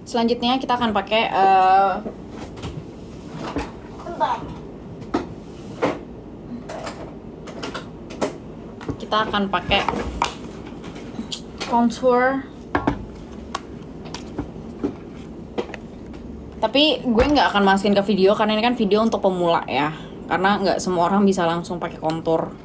Selanjutnya kita akan pakai contour. Tapi gue nggak akan masukin ke video karena ini kan video untuk pemula ya. Karena nggak semua orang bisa langsung pakai contour.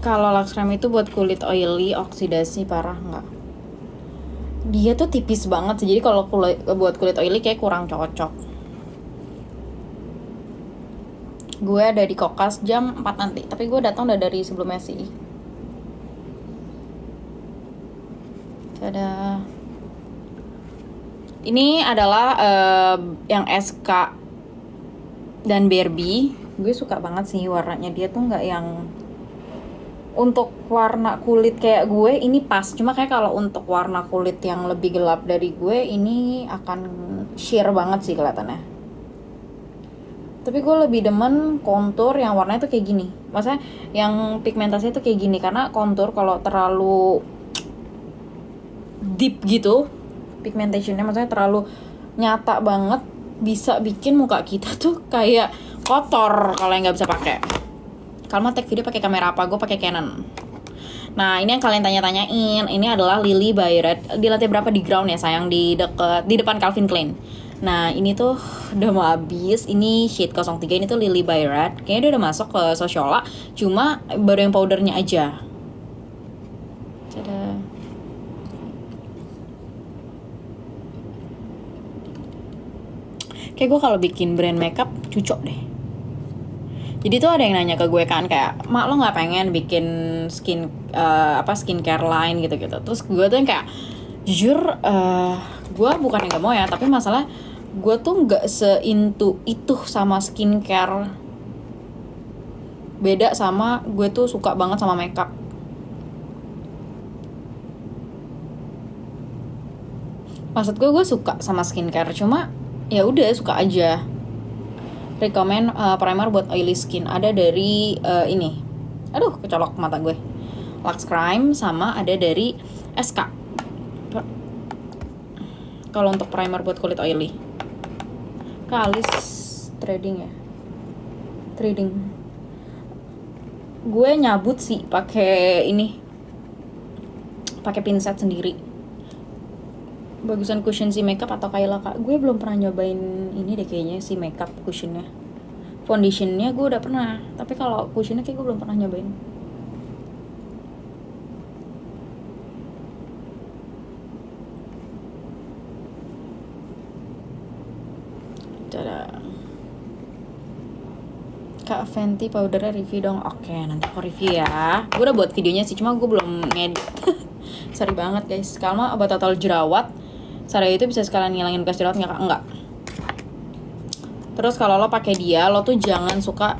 Kalau Lux Cream itu buat kulit oily, oksidasi parah nggak? Dia tuh tipis banget sih, jadi kalau buat kulit oily kayak kurang cocok. Gue ada di Kokas jam 4 nanti, tapi gue datang udah dari sebelumnya sih. Tada. Ini adalah yang SK dan Barbie. Gue suka banget sih warnanya, dia tuh nggak yang untuk warna kulit kayak gue ini pas, cuma kayak kalau untuk warna kulit yang lebih gelap dari gue ini akan sheer banget sih kelihatannya. Tapi gue lebih demen kontur yang warnanya tuh kayak gini, maksudnya yang pigmentasinya tuh kayak gini, karena kontur kalau terlalu deep gitu pigmentationnya, maksudnya terlalu nyata banget, bisa bikin muka kita tuh kayak kotor kalau yang nggak bisa pakai. Kalau mau take video pakai kamera apa? Gue pakai Canon. Nah, ini yang kalian tanya-tanyain. Ini adalah Lily by Red. Di lantai berapa di ground ya, sayang? Di depan Calvin Klein. Nah, ini tuh udah mau habis. Ini shade 03. Ini tuh Lily by Red. Kayaknya dia udah masuk ke Sociola. Cuma baru yang powdernya aja. Tada. Kayak gue kalau bikin brand makeup cucok deh. Jadi tuh ada yang nanya ke gue kan kayak, "Mak, lo nggak pengen bikin skincare line gitu-gitu?" Terus gue tuh yang kayak, jujur gue bukan yang nggak mau ya, tapi masalah gue tuh nggak seintu itu sama skincare. Beda sama gue tuh suka banget sama makeup. Maksud gue suka sama skincare, cuma ya udah suka aja. Recommend primer buat oily skin, ada dari ini, aduh kecolok mata gue, Lux Crime, sama ada dari SK. Kalau untuk primer buat kulit oily, kalis threading gue nyabut sih pakai ini, pakai pinset sendiri. Bagusan cushion si makeup atau Kayla Kak? Gue belum pernah nyobain ini deh kayaknya, si makeup cushionnya. Foundationnya gue udah pernah, tapi kalau cushionnya kayak gue belum pernah nyobain. Tada. Kak Fenty powdernya review dong. Oke, nanti aku review ya. Gue udah buat videonya sih, cuma gue belum ngedit. Sorry banget guys. Kalau obat total jerawat, Saraya itu bisa sekalian ngilangin bekas jerawat nggak? Enggak. Terus kalau lo pakai dia, lo tuh jangan suka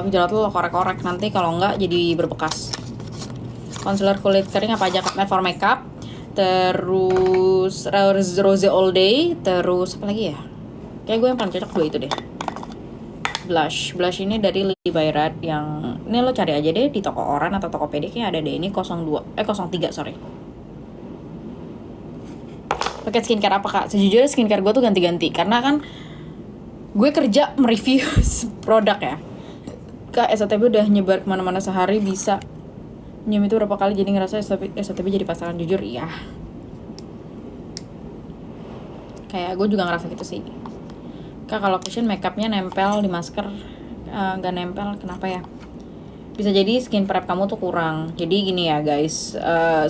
jerawat lo korek-korek, nanti kalau enggak jadi berbekas. Concealer kulit kering apa aja? Matte for makeup, terus Rose All Day, terus apa lagi ya? Kayak gue yang paling cocok dua itu deh. Blush ini dari Lily by Red, yang ini lo cari aja deh di toko Oran atau toko PD, kayaknya ada deh. Ini 03 sorry. Pakai skincare apa Kak? Sejujurnya skincare gue tuh ganti-ganti, karena kan gue kerja mereview produk ya. Kak, SOTB udah nyebar kemana-mana sehari, bisa nyium itu berapa kali, jadi ngerasa SOTB jadi pasangan. Jujur iya, kayak gue juga ngerasa gitu sih. Kak, kalau cushion makeupnya nempel di masker, gak nempel, kenapa ya? Bisa jadi skin prep kamu tuh kurang. Jadi gini ya guys,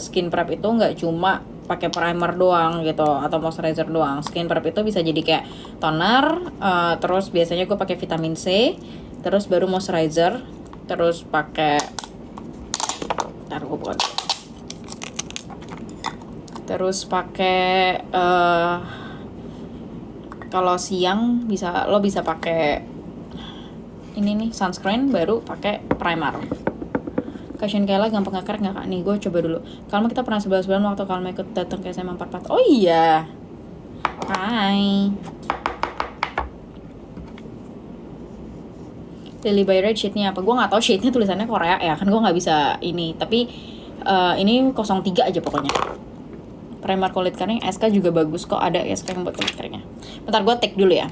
skin prep itu nggak cuma pakai primer doang gitu atau moisturizer doang. Skin prep itu bisa jadi kayak toner, terus biasanya gue pakai vitamin C, terus baru moisturizer, terus pakai Ntar gue buka dulu. Terus pakai kalau siang lo bisa pakai ini nih sunscreen, baru pakai primer. Kasian Kayla gampang ngakar nggak kak? Nih gue coba dulu. Kalma kita pernah sebelah-sebelahan waktu Kalma ikut datang ke SMA 44. Oh iya. Hai. Lily by Red shade-nya apa? Gue nggak tahu shade-nya tulisannya Korea ya, kan gue nggak bisa ini. Tapi ini 03 aja pokoknya. Primer kulit kering SK juga bagus kok, ada SK yang buat kulit keringnya. Bentar gue take dulu ya.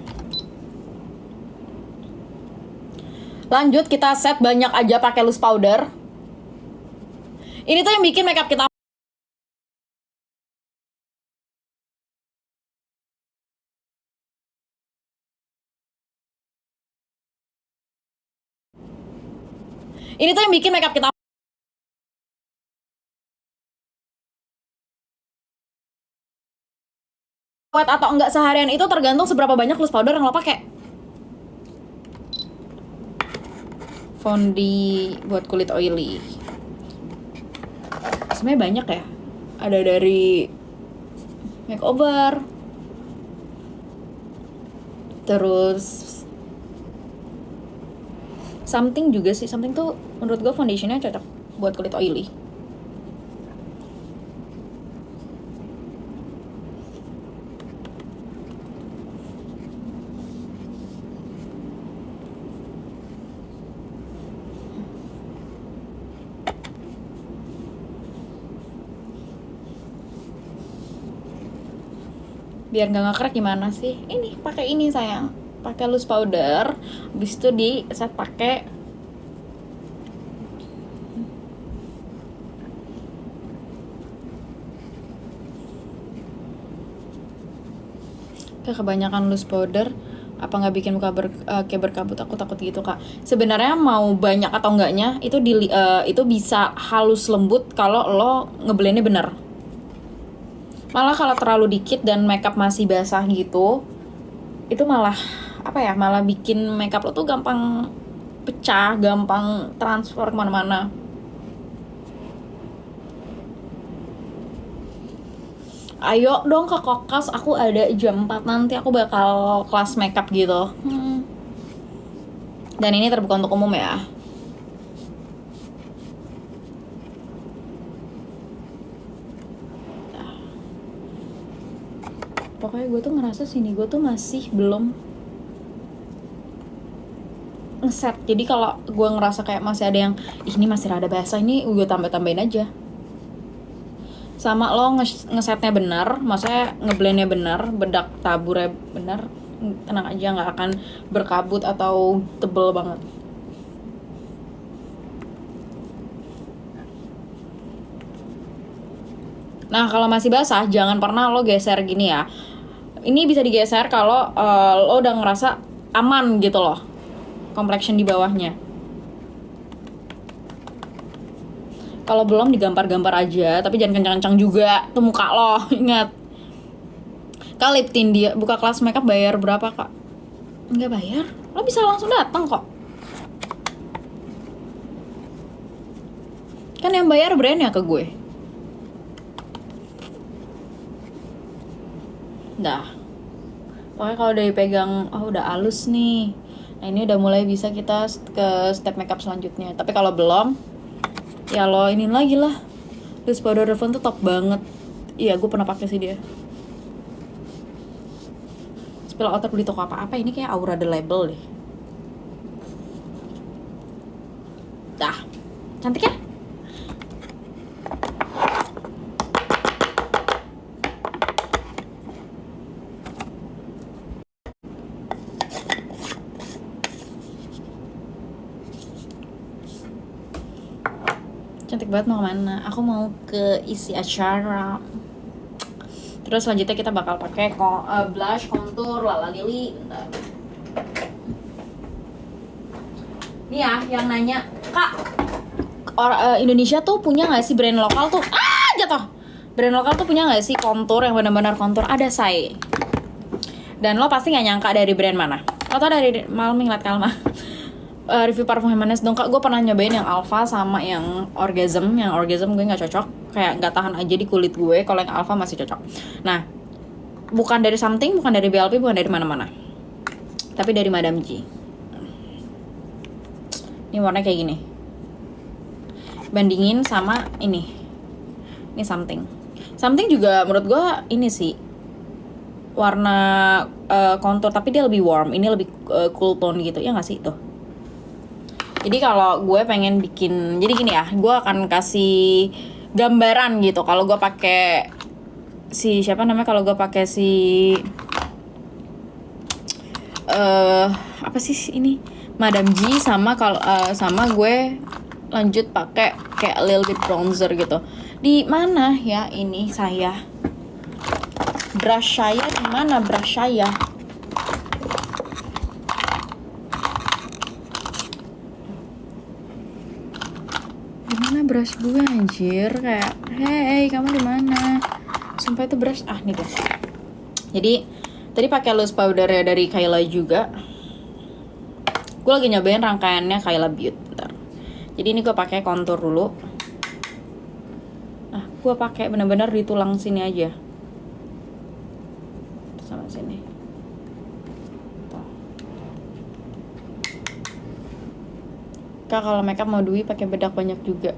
Lanjut kita set banyak aja pakai loose powder. Ini tuh yang bikin makeup kita awet atau enggak seharian itu tergantung seberapa banyak loose powder yang lo pakai. Fondi buat kulit oily. Sebenarnya banyak ya. Ada dari makeover. Terus something juga sih. Something tuh menurut gue foundationnya cocok buat kulit oily. Biar nggak ngekrek gimana sih? Ini pakai ini sayang, pakai loose powder, habis itu di set pakai kebanyakan loose powder apa nggak bikin muka kayak berkabut? Aku takut gitu kak. Sebenarnya mau banyak atau enggaknya itu bisa halus lembut kalau lo ngeblendnya bener. Malah kalau terlalu dikit dan makeup masih basah gitu, itu malah malah bikin makeup lo tuh gampang pecah, gampang transfer kemana-mana. Ayo dong ke Kokas, aku ada jam 4 nanti, aku bakal kelas makeup gitu. Dan ini terbuka untuk umum ya. Pokoknya gue tuh ngerasa sini gue tuh masih belum ngeset. Jadi kalau gue ngerasa kayak masih ada yang ini masih rada basah, ini gue tambahin aja. Sama lo ngesetnya benar, maksudnya ngeblendnya benar, bedak taburnya benar, tenang aja nggak akan berkabut atau tebel banget. Nah kalau masih basah jangan pernah lo geser gini ya. Ini bisa digeser kalau lo udah ngerasa aman gitu loh, complexion di bawahnya. Kalau belum digampar-gampar aja, tapi jangan kencang-kencang juga tuh muka lo. Ingat. Kak Lip Tint dia buka kelas makeup bayar berapa kak? Nggak bayar, lo bisa langsung datang kok. Kan yang bayar brandnya ke gue. Dah. Pokoknya kalau udah dipegang, udah halus nih. Nah ini udah mulai bisa kita ke step makeup selanjutnya. Tapi kalau belum, ya lo ini lagi lah. Loose powder Revlon tuh top banget. Iya, gue pernah pakai sih dia. Spill outer beli toko apa-apa, ini kayak Aura The Label deh. Dah, cantik ya? Cantik banget. Mau kemana? Aku mau ke isi acara. Terus selanjutnya kita bakal pakai blush, contour, Lala Lily. Bentar. Nih ya, yang nanya, Kak, Indonesia tuh punya nggak sih brand lokal tuh? Jatuh. Brand lokal tuh punya nggak sih contour yang benar-benar contour? Ada, say. Dan lo pasti nggak nyangka dari brand mana. Lo tau dari malam ngeliat Kalma. review parfum Hemanes dong kak. Gue pernah nyobain yang Alpha sama yang Orgasm. Yang Orgasm gue nggak cocok, kayak nggak tahan aja di kulit gue. Kalau yang Alpha masih cocok. Nah, bukan dari Something, bukan dari BLP, bukan dari mana-mana, tapi dari Madame G. Ini warnanya kayak gini. Bandingin sama ini Something. Something juga menurut gue ini sih warna contour, tapi dia lebih warm. Ini lebih cool tone gitu ya nggak sih tuh. Jadi kalau gue pengen bikin, jadi gini ya, gue akan kasih gambaran gitu. Kalau gue pakai si siapa namanya, kalau gue pakai si apa sih ini Madame G, sama kalau sama gue lanjut pakai kayak a little bit bronzer gitu. Di mana ya ini saya? Brush saya di mana brush saya? Dimana brush gue anjir, kayak hey kamu di mana? Sumpah itu brush nih deh. Jadi tadi pakai loose powder ya dari Kyla juga. Gue lagi nyobain rangkaiannya Kyla Beauty. Bentar. Jadi ini gue pakai contour dulu. Gue pakai bener-bener di tulang sini aja. Sama sini. Tuh. Kak, kalau makeup mau Dwi pakai bedak banyak juga.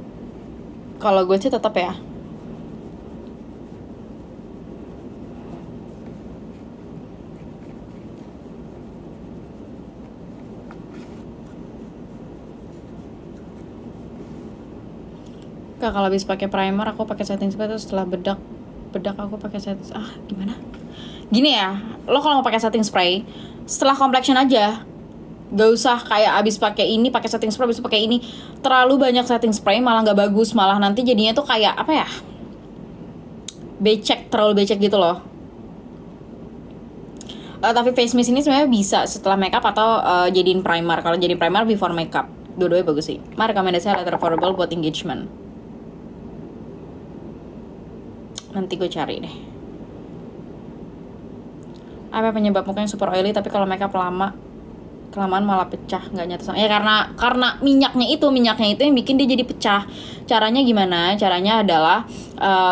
Kalau gue sih tetap ya. Kak, kalau habis pakai primer aku pakai setting spray, terus setelah bedak aku pakai setting gimana? Gini ya, lo kalau mau pakai setting spray setelah complexion aja. Gak usah kayak abis pakai ini pakai setting spray, abis pakai ini terlalu banyak setting spray malah nggak bagus, malah nanti jadinya tuh kayak apa ya, terlalu becek gitu loh. Tapi face mist ini sebenarnya bisa setelah makeup atau jadiin primer. Kalau jadi primer before makeup, dua-duanya bagus sih. Rekomendasinya letter affordable buat engagement. Nanti gue cari deh. Apa penyebab mukanya super oily tapi kalau makeup kelamaan malah pecah, nggak nyata sama. Ya karena minyaknya itu yang bikin dia jadi pecah. Caranya gimana? Caranya adalah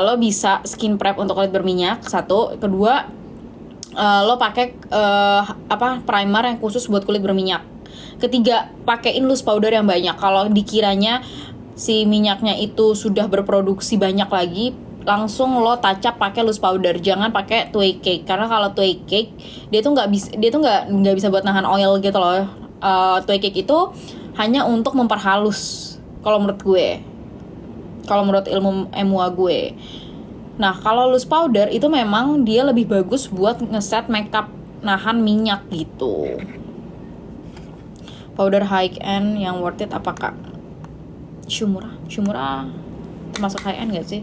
lo bisa skin prep untuk kulit berminyak, satu. Kedua, lo pakai primer yang khusus buat kulit berminyak. Ketiga, pakein loose powder yang banyak. Kalau dikiranya si minyaknya itu sudah berproduksi banyak lagi, langsung lo touch up pakai loose powder, jangan pakai tway cake, karena kalau tway cake dia tuh nggak bisa buat nahan oil gitu loh. Tway cake itu hanya untuk memperhalus kalau menurut gue, kalau menurut ilmu MUA gue. Nah kalau loose powder itu memang dia lebih bagus buat ngeset makeup nahan minyak gitu. Powder high end yang worth it apakah? Shumura termasuk high end gak sih?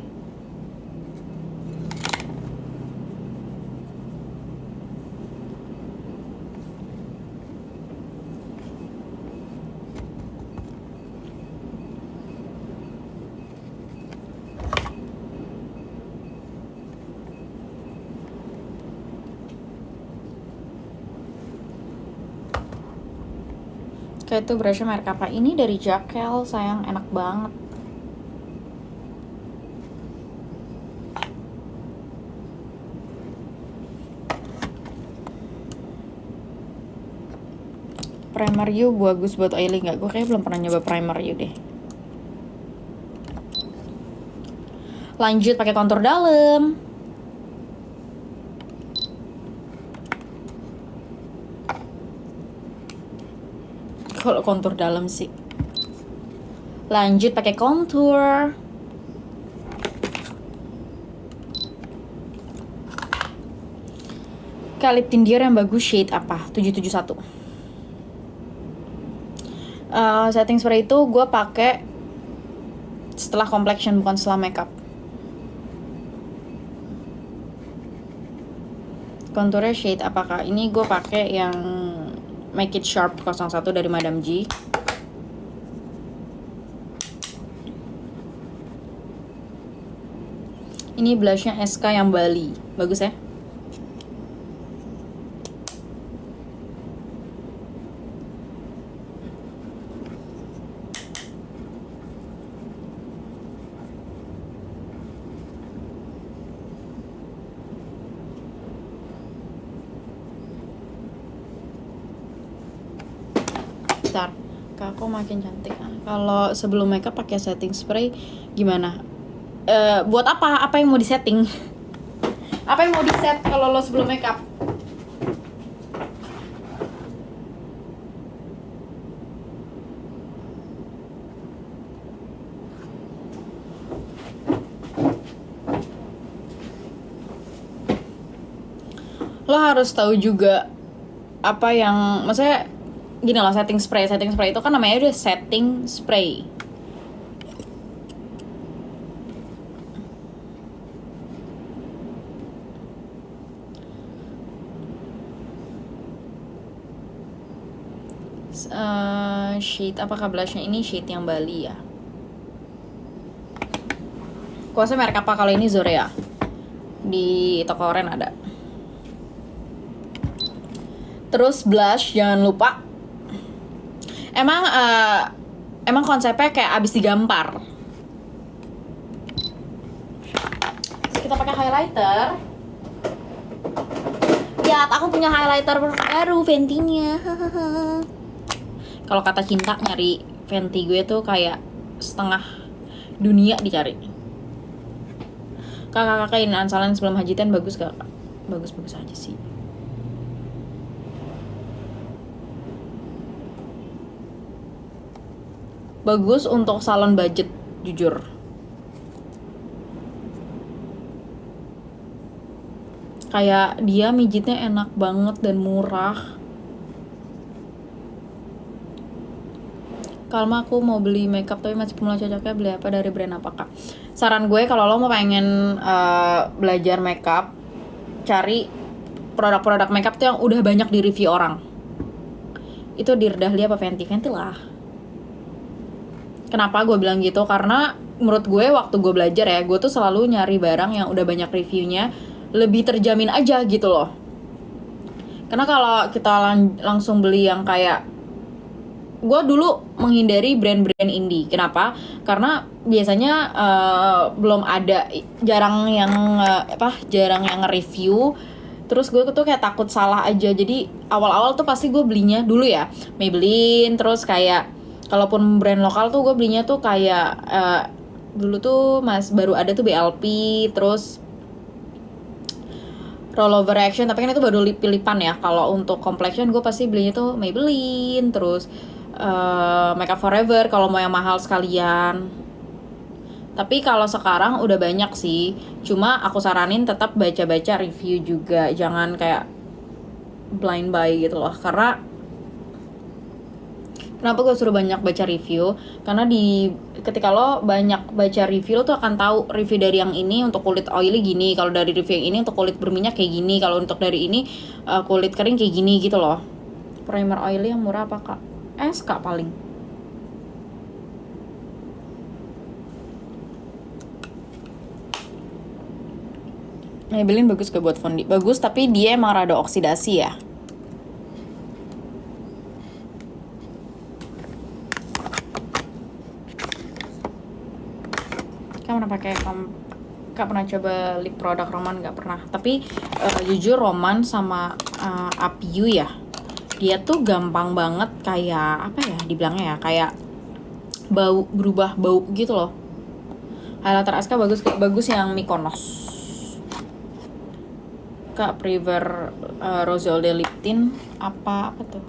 Kayak itu brushnya merek apa? Ini dari Jaquel, sayang, enak banget. Primer You bagus buat oily nggak? Gue kayak belum pernah nyoba primer You deh. Lanjut pakai kontur dalam. Kalau kontur dalam sih. Lanjut pakai kontur. Lip tint Dior yang bagus shade apa? 771. Setting spray itu gue pakai setelah complexion, bukan setelah makeup. Konturnya shade apakah? Ini gue pakai yang Make It Sharp 01 dari Madame G. Ini blushnya SK yang Bali, bagus ya. Bentar, Kak, aku makin cantik. Kalau sebelum makeup pakai setting spray gimana? Buat apa? Apa yang mau disetting? Apa yang mau di-set kalau lo sebelum makeup? Lo harus tahu juga apa yang, maksudnya gini loh, setting spray itu kan namanya udah setting spray. Shade, apakah blushnya ini shade yang Bali ya? Kuasa merek apa kalau ini? Zorea, di toko Oren ada. Terus blush jangan lupa. Emang konsepnya kayak abis digampar. Kita pakai highlighter. Lihat, aku punya highlighter baru Fenty-nya. Kalau kata cinta, nyari Fenty gue tuh kayak setengah dunia dicari. Kakak ini ansalan sebelum hajitan bagus gak? Bagus aja sih. Bagus untuk salon budget, jujur. Kayak dia mijitnya enak banget dan murah. Kalau aku mau beli makeup tapi masih belum cocoknya, beli apa, dari brand apa, Kak? Saran gue kalau lo mau pengen belajar makeup, cari produk-produk makeup tuh yang udah banyak di review orang. Itu Dear Dahlia apa Fenty? Fenty lah. Kenapa gue bilang gitu? Karena menurut gue waktu gue belajar ya, gue tuh selalu nyari barang yang udah banyak reviewnya, lebih terjamin aja gitu loh. Karena kalau kita langsung beli yang kayak, gue dulu menghindari brand-brand indie. Kenapa? Karena biasanya belum ada, jarang yang nge-review. Terus gue tuh kayak takut salah aja. Jadi awal-awal tuh pasti gue belinya dulu ya Maybelline. Terus kayak kalaupun brand lokal tuh gue belinya tuh kayak dulu tuh baru ada tuh BLP, terus Rollover Action, tapi kan itu baru lip-lipan ya. Kalau untuk complexion gue pasti belinya tuh Maybelline, terus Makeup Forever kalau mau yang mahal sekalian. Tapi kalau sekarang udah banyak sih. Cuma aku saranin tetap baca-baca review juga, jangan kayak blind buy gitu loh. Karena kenapa gue suruh banyak baca review? Karena ketika lo banyak baca review, lo tuh akan tahu review dari yang ini untuk kulit oily gini, kalau dari review yang ini untuk kulit berminyak kayak gini, kalau untuk dari ini kulit kering kayak gini gitu loh. Primer oily yang murah apa, Kak? SK paling. Maybelline bagus gak buat fondi? Bagus, tapi dia emang rada oksidasi ya. Kak pernah coba lip produk Roman? Gak pernah. Tapi jujur Roman sama Apiu ya, dia tuh gampang banget kayak apa ya dibilangnya ya, kayak berubah bau gitu loh. Highlighter SK bagus yang Mykonos. Kak prefer Rose All Day Lip Tint apa tuh,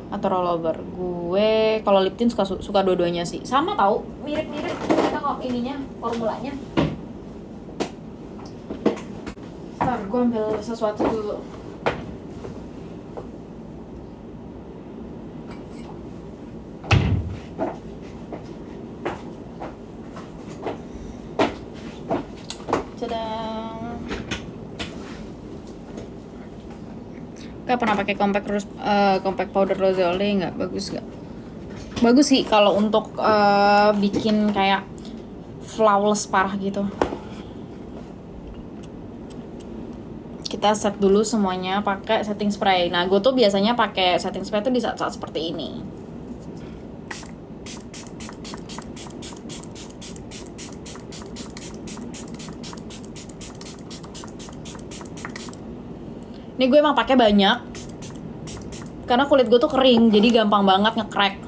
atau rollover? Gue kalau lip tint suka dua-duanya sih, sama tahu, mirip-mirip kita kok ininya, formulanya. Ntar gue ambil sesuatu dulu. Cadang. Kak pernah pakai compact powder Rose All Day nggak? Bagus nggak? Bagus sih kalau untuk bikin kayak flawless parah gitu. Kita set dulu semuanya pakai setting spray. Nah, gue tuh biasanya pakai setting spray tuh di saat-saat seperti ini. Ini gue emang pakai banyak. Karena kulit gue tuh kering, jadi gampang banget nge-crack.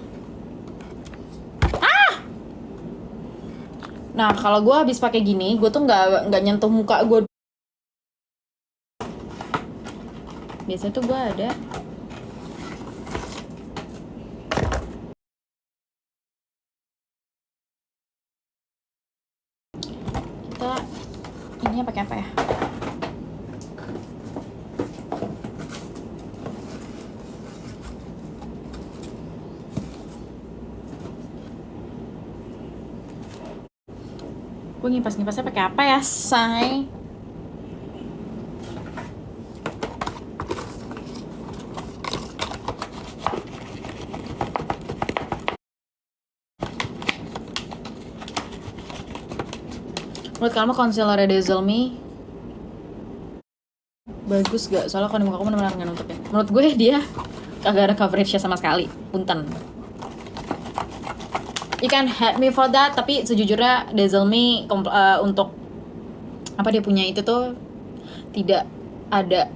Nah, kalau gue habis pakai gini, gue tuh nggak nyentuh muka gue. Biasanya tuh gue ada kita ini pakai apa ya? Gue ngipas-ngipasnya pakai apa ya, say? Menurut kamu concealer Dazzle Me bagus gak? Soalnya kalau di muka aku bener-bener nggak nutup ya. Menurut gue dia kagak ada coverage-nya sama sekali. Punten. You can hate me for that, tapi sejujurnya Dazzle Me untuk apa dia punya itu tuh tidak ada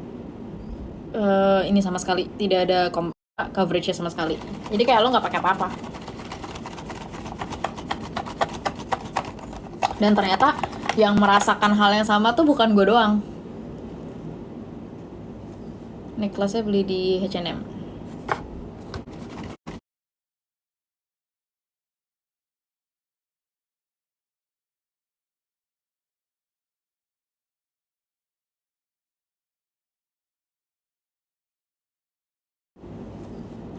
ini sama sekali, tidak ada coverage-nya sama sekali. Jadi kayak lo nggak pakai apa-apa. Dan ternyata yang merasakan hal yang sama tuh bukan gue doang. Necklace-nya beli di H&M.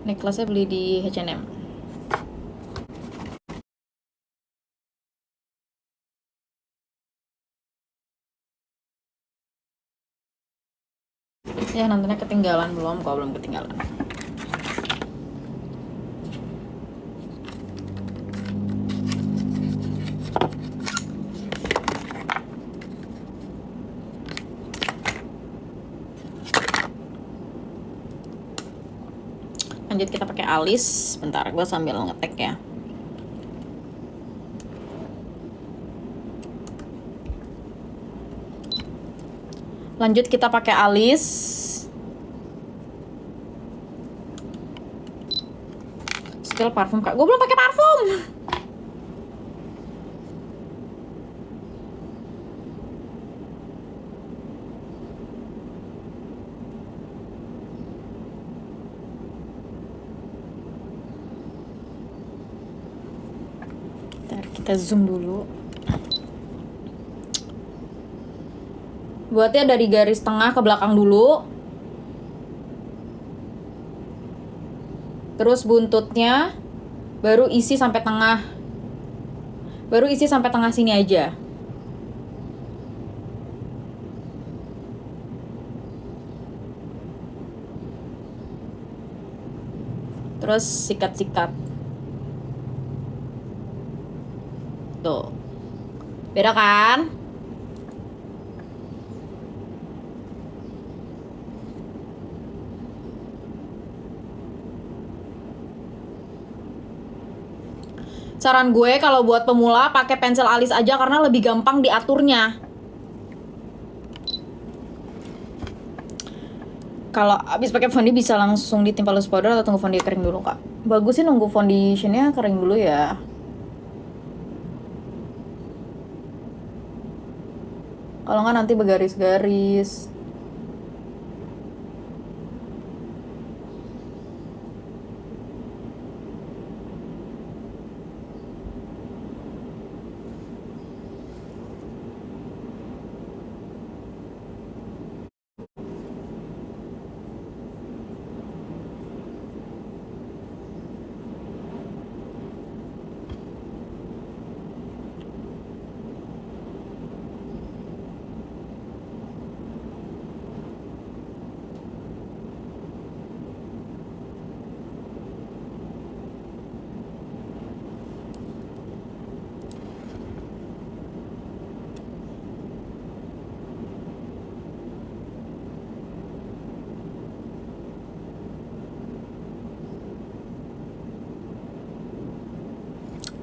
Necklace-nya beli di H&M. Ya, nontonnya ketinggalan belum? Kok belum ketinggalan. Lanjut kita pakai alis. Bentar, gue sambil ngetek ya. Lanjut kita pakai alis. Spill parfum, Kak. Gue belum pakai parfum. Bentar, kita zoom dulu. Buatnya dari garis tengah ke belakang dulu. Terus buntutnya baru isi sampai tengah. Baru isi sampai tengah sini aja. Terus sikat-sikat. Tuh. Beda kan? Saran gue kalau buat pemula pakai pensil alis aja karena lebih gampang diaturnya. Kalau abis pakai foundation bisa langsung ditimpa loose powder atau tunggu foundation kering dulu, Kak? Bagus sih nunggu foundationnya kering dulu ya. Kalau nggak nanti bergaris-garis.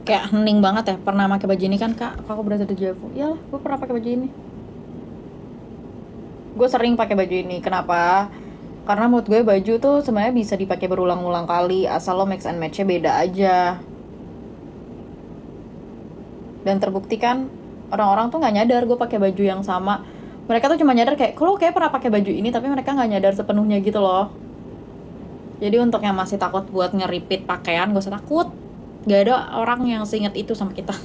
Kayak hening banget ya. Pernah pakai baju ini kan, Kak? Aku berasa dejavu. Iyalah, gue pernah pakai baju ini. Gue sering pakai baju ini. Kenapa? Karena menurut gue baju tuh sebenarnya bisa dipakai berulang-ulang kali asal lo mix and match-nya beda aja. Dan terbukti kan orang-orang tuh nggak nyadar gue pakai baju yang sama. Mereka tuh cuma nyadar kayak lo kayak pernah pakai baju ini, tapi mereka nggak nyadar sepenuhnya gitu loh. Jadi untuk yang masih takut buat nge-repeat pakaian, gak usah takut. Gak ada orang yang seinget itu sama kita.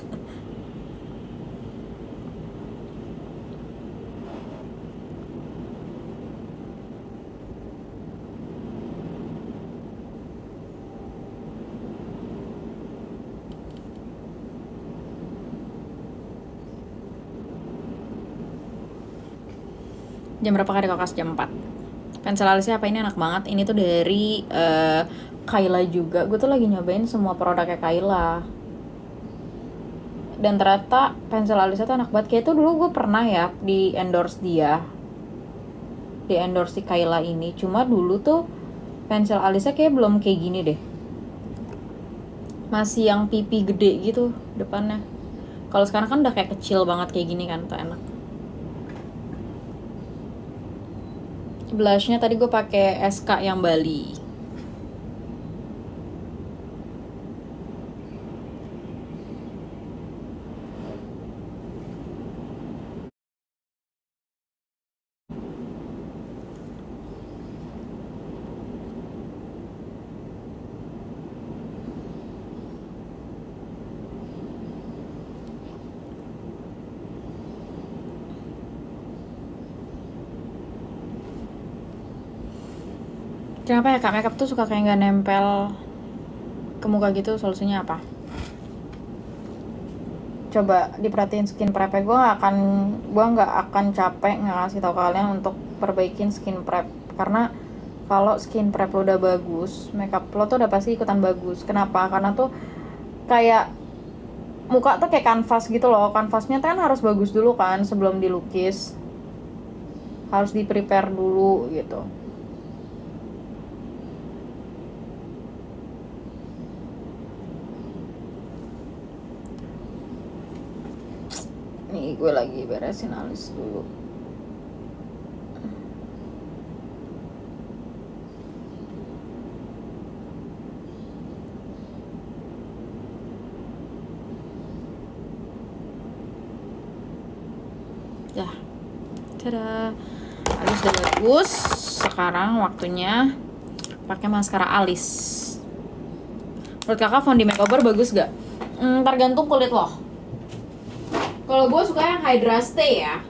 Jam berapa kali kokas? Jam 4. Pensel alisnya apa ini enak banget. Ini tuh dari Kayla juga. Gue tuh lagi nyobain semua produknya Kayla. Dan ternyata pensel alisnya tuh enak banget. Kayak itu dulu gue pernah ya di endorse dia. Di endorse si Kayla ini. Cuma dulu tuh pensel alisnya kayak belum kayak gini deh. Masih yang pipi gede gitu depannya. Kalau sekarang kan udah kayak kecil banget kayak gini kan, tuh enak. Blushnya tadi gue pakai SK yang Bali. Kenapa ya kak makeup tuh suka kayak nggak nempel ke muka gitu? Solusinya apa? Coba diperhatiin skin prep gue nggak akan capek ngasih tau kalian untuk perbaikin skin prep, karena kalau skin prep lo udah bagus, makeup lo tuh udah pasti ikutan bagus. Kenapa? Karena tuh kayak muka tuh kayak kanvas gitu loh. Kanvasnya kan harus bagus dulu kan sebelum dilukis, harus di prepare dulu gitu. Nih gue lagi beresin alis dulu. Ya, tada, alis udah bagus. Sekarang waktunya pakai maskara alis. Menurut kakak Fondi Makeover bagus gak? Tergantung kulit loh. Kalau gue suka yang Hydra Stay ya.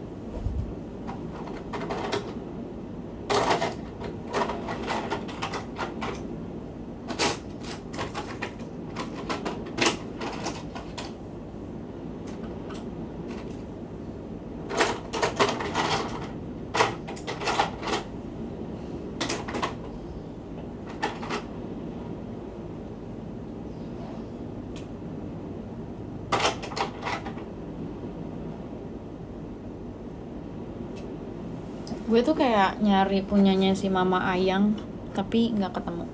Gue tuh kayak nyari punyanya si Mama Ayang, tapi nggak ketemu.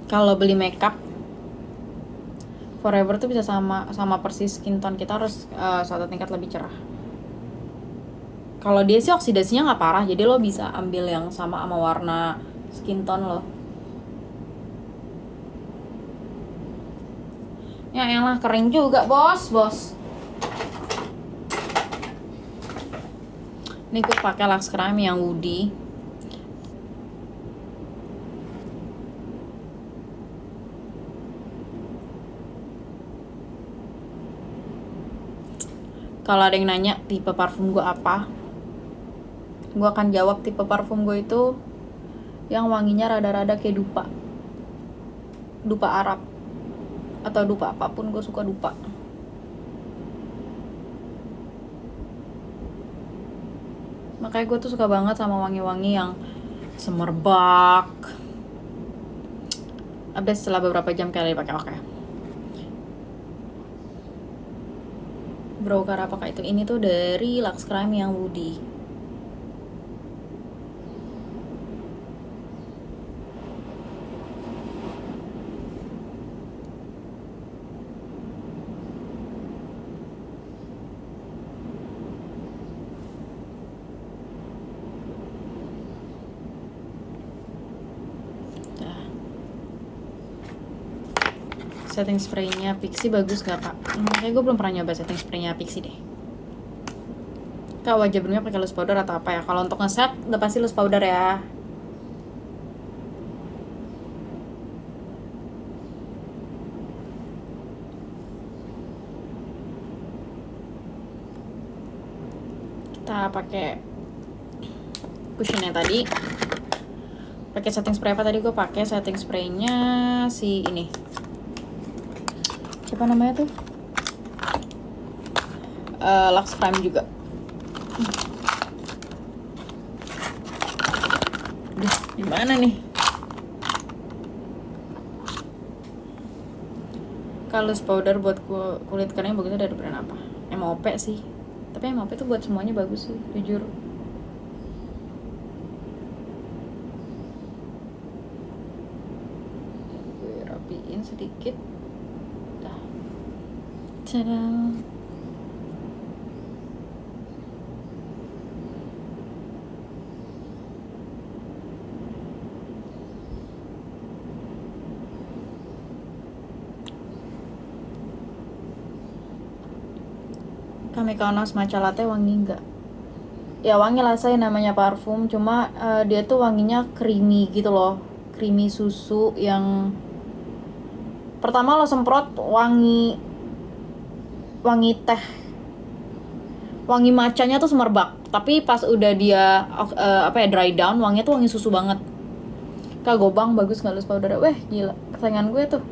Kalau beli makeup Forever tuh bisa sama persis skin tone kita, harus satu tingkat lebih cerah. Kalau dia sih oksidasinya nggak parah, jadi lo bisa ambil yang sama warna skin tone lo. Ya elah, kering juga bos. Ini gue pakai Lux Crime yang Woody. Kalau ada yang nanya tipe parfum gue apa, gue akan jawab tipe parfum gue itu yang wanginya rada-rada kayak dupa Arab atau dupa apapun, gue suka dupa. Makanya gue tuh suka banget sama wangi-wangi yang semerbak. Abis setelah beberapa jam kali pakai. Oke. Broker apakah itu? Ini tuh dari Lux Crime yang Woody. setting spraynya Pixi bagus gak kak? Kayaknya gue belum pernah nyoba setting spraynya Pixi deh. Kak, wajah berminyak pakai loose powder atau apa ya? Kalau untuk ngeset udah pasti loose powder ya. Kita pakai cushionnya tadi. Pakai setting spray apa tadi? Gue pakai setting spraynya si ini. Siapa namanya tuh? Lux Prime juga. Duh, gimana nih? Kalau powder buat kulit kering bagusnya dari brand apa? MOP sih. Tapi MOP tuh buat semuanya bagus sih, jujur. Gue rapiin sedikit. Dah. Tada. Kamikanos matcha latte wangi enggak? Ya wangi lah, saya namanya parfum, cuma dia tuh wanginya creamy gitu loh, creamy susu yang pertama lo semprot wangi teh, wangi matchanya tuh semerbak, tapi pas udah dia dry down, wanginya tuh wangi susu banget. Kak, Gobang bagus nggak loose powder? Weh gila, kesayangan gue tuh.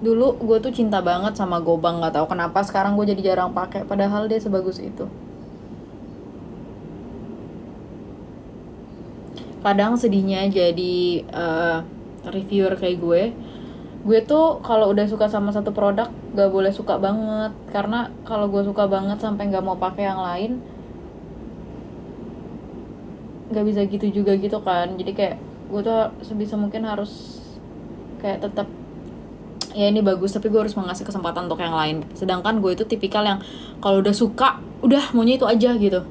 Dulu gue tuh cinta banget sama Gobang, nggak tahu kenapa sekarang gue jadi jarang pakai, padahal dia sebagus itu. Kadang sedihnya jadi reviewer kayak gue tuh kalau udah suka sama satu produk gak boleh suka banget, karena kalau gue suka banget sampai nggak mau pakai yang lain, nggak bisa gitu juga gitu kan. Jadi kayak gue tuh sebisa mungkin harus kayak tetap ya ini bagus, tapi gue harus mengasih kesempatan untuk yang lain. Sedangkan gue itu tipikal yang kalau udah suka udah maunya itu aja gitu.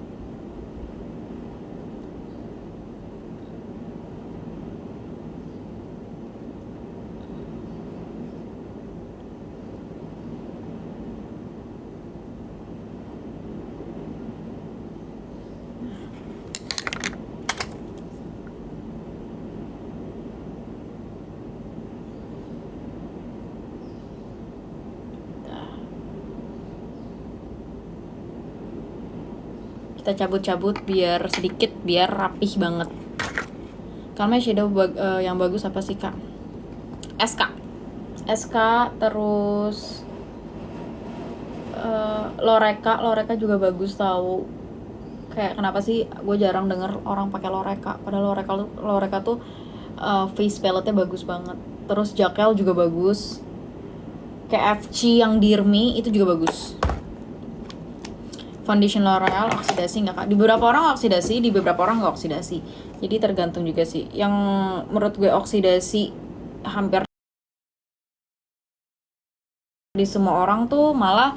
Kita cabut-cabut biar sedikit, biar rapih banget. Karena shadow yang bagus apa sih kak? SK terus Loreka juga bagus tahu. Kayak kenapa sih gue jarang denger orang pakai Loreka, padahal Loreka tuh face palette-nya bagus banget. Terus Jaquel juga bagus. Kayak FC yang Dear Me itu juga bagus. Foundation L'Oreal oksidasi nggak kak? Di beberapa orang oksidasi, di beberapa orang nggak oksidasi. Jadi tergantung juga sih. Yang menurut gue oksidasi hampir di semua orang tuh malah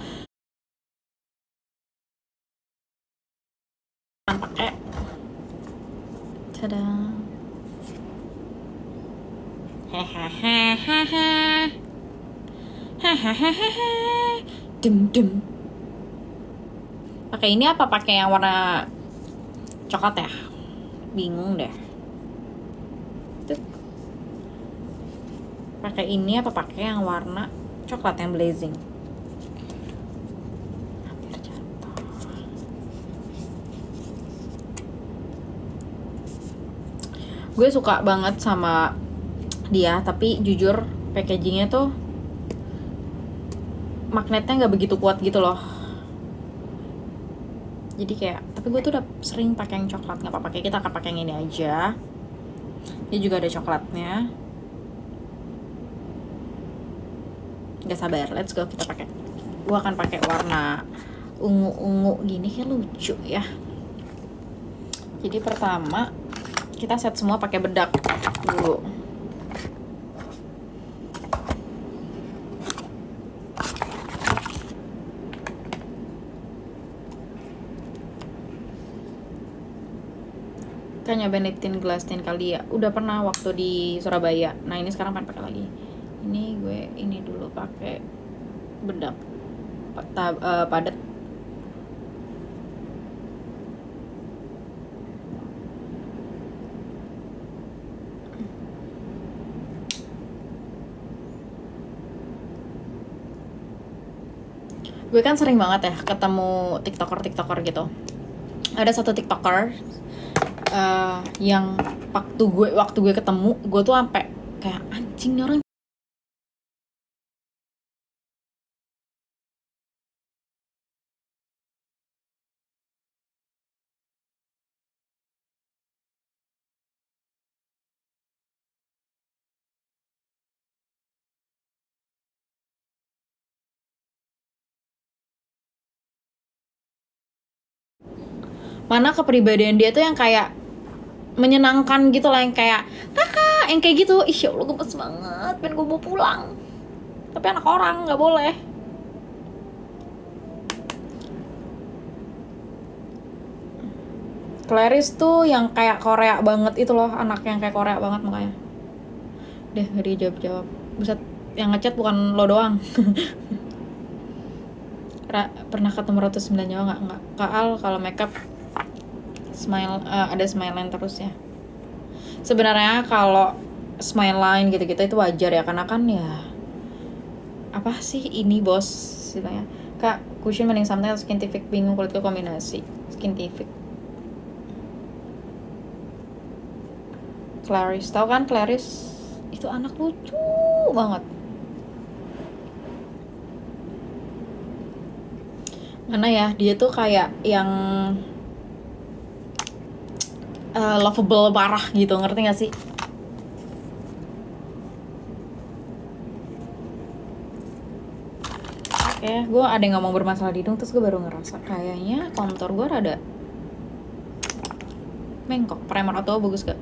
pakai. Tada. Dem. Pakai ini apa pakai yang warna coklat ya? Bingung deh. Tuh. Pakai ini apa pakai yang warna coklat yang blazing? Hampir jatuh. Gue suka banget sama dia, tapi jujur packagingnya tuh magnetnya nggak begitu kuat gitu loh. Jadi kayak, tapi gue tuh udah sering pakai yang coklat, nggak apa-apa, kita akan pakai yang ini aja. Dia juga ada coklatnya. Gak sabar, let's go, kita pakai. Gue akan pakai warna ungu gini, kayak lucu ya. Jadi pertama kita set semua pakai bedak dulu. Kan nyobain lip tint glass tint kali ya. Udah pernah waktu di Surabaya. Nah ini sekarang pengen pakai lagi. Ini gue ini dulu pakai bedak padat. Gue kan sering banget ya ketemu tiktoker gitu. Ada satu tiktoker yang waktu gue ketemu, gue tuh sampai kayak anjing nih orang. Mana kepribadian dia tuh yang kayak menyenangkan gitu lah, yang kayak kakak, yang kayak gitu. Ih ya Allah, gemes banget, pengen gue bawa pulang. Tapi anak orang, nggak boleh. Clarice tuh yang kayak Korea banget itu loh, anak yang kayak Korea banget makanya. Deh, gak dijawab-jawab. Buset, yang ngechat bukan lo doang. Pernah ketemu Ratu 9 Nyawa nggak? Kak Al, kalau makeup smile, ada smile line terus ya. Sebenarnya kalau smile line gitu-gitu itu wajar ya, karena kan ya apa sih ini bos istilahnya. Kak, cushion mending something atau skintific? Bingung kulitku kombinasi skintific. Clarice, tau kan Clarice? Itu anak lucu banget. Mana ya, dia tuh kayak yang lovable parah gitu, ngerti gak sih? Oke, gue ada yang ngomong bermasalah di hidung, terus gue baru ngerasa kayaknya kontur gue rada bengkok. Primer atau bagus gak?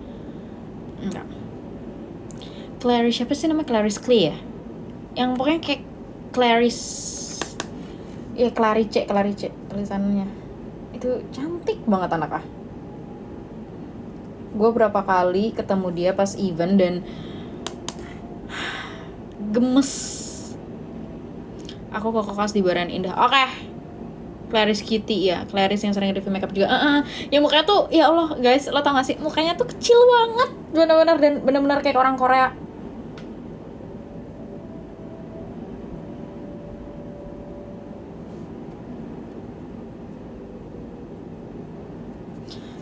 Enggak. Clarice, siapa sih namanya? Clarice Clay ya? Yang pokoknya kayak Clarice, ya Clarice tulisannya. Itu cantik banget anak ah. Gue berapa kali ketemu dia pas event dan gemes. Aku kok kokas di Baran Indah. Oke. Clarice Kitty ya, Clarice yang sering review makeup juga. Yang mukanya tuh, ya Allah guys, lo tau gak sih, mukanya tuh kecil banget, benar-benar, dan benar-benar kayak orang Korea.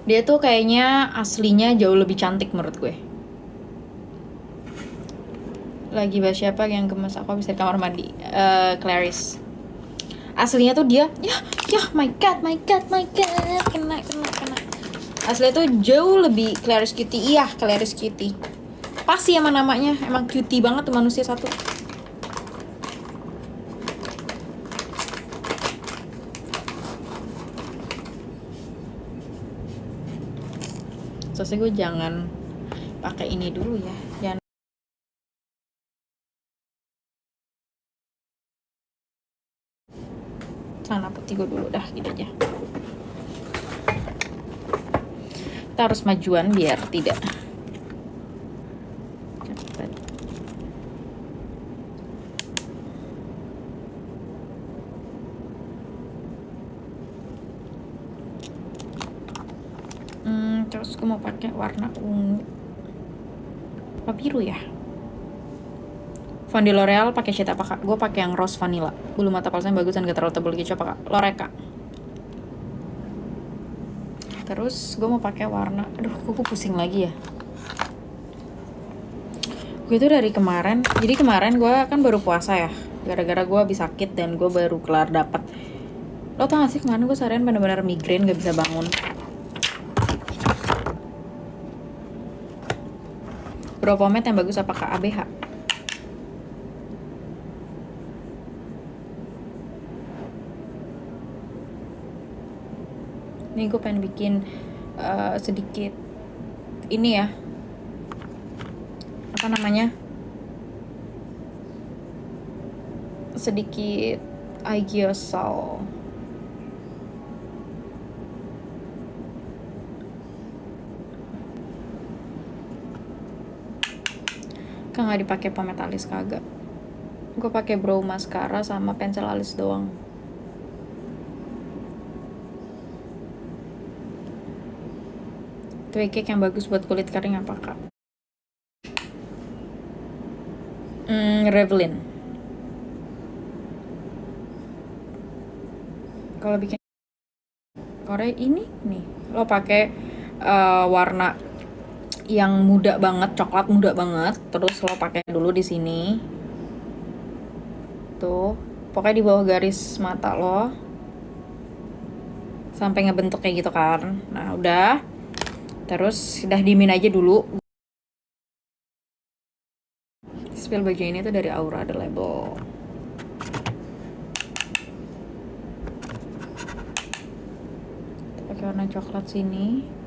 Dia tuh kayaknya aslinya jauh lebih cantik menurut gue. Lagi bahas siapa yang gemes? Aku habis dari kamar mandi. Clarice. Aslinya tuh dia, ya my god, kena. Aslinya tuh jauh lebih Clarice Kitty. Iya, Clarice Kitty. Pasti emang namanya, emang cutie banget tuh manusia satu. Soalnya gue jangan pakai ini dulu ya. Jangan. Celana putih gue dulu dah, gitu aja. Kita harus majuan biar tidak cepet. Terus gue mau pakai warna ungu apa biru ya. Font di L'Oreal pakai shade apa kak? Gue pakai yang rose vanilla. Bulu mata palsunya bagus dan gak terlalu tebal gitu apa kak? L'Oreal. Terus gue mau pakai warna, aduh kuku pusing lagi ya. Gue tuh dari kemarin, jadi kemarin gue kan baru puasa ya, gara-gara gue habis sakit dan gue baru kelar dapat. Lo tau gak sih kemarin gue seharian bener-bener migrain, gak bisa bangun. Brow pomade yang bagus apakah ABH? Ini gue pengen bikin sedikit ini ya, apa namanya, sedikit aegyosal. Kagak dipakai pomade alis, kagak. Gue pakai brow mascara sama pensel alis doang. Twig yang bagus buat kulit kering apa kak? Revlin. Kalau bikin Korea ini nih, lo pakai warna yang muda banget, coklat muda banget, terus lo pakai dulu di sini. Tuh, pokoknya di bawah garis mata lo sampai ngebentuk kayak gitu kan. Nah, udah. Terus udah diemin aja dulu. Spill baju ini tuh dari Aura, ada label. Pakai warna coklat sini.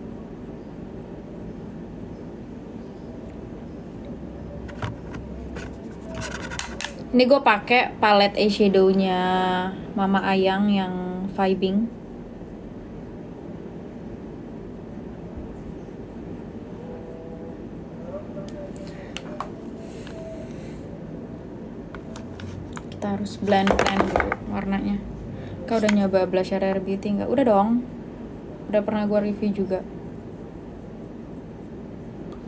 Ini gue pakai palette eyeshadow-nya Mama Ayang yang Vibing. Kita harus blend dulu warnanya. Kau udah nyoba blusher Rare Beauty nggak? Udah dong. Udah pernah gue review juga.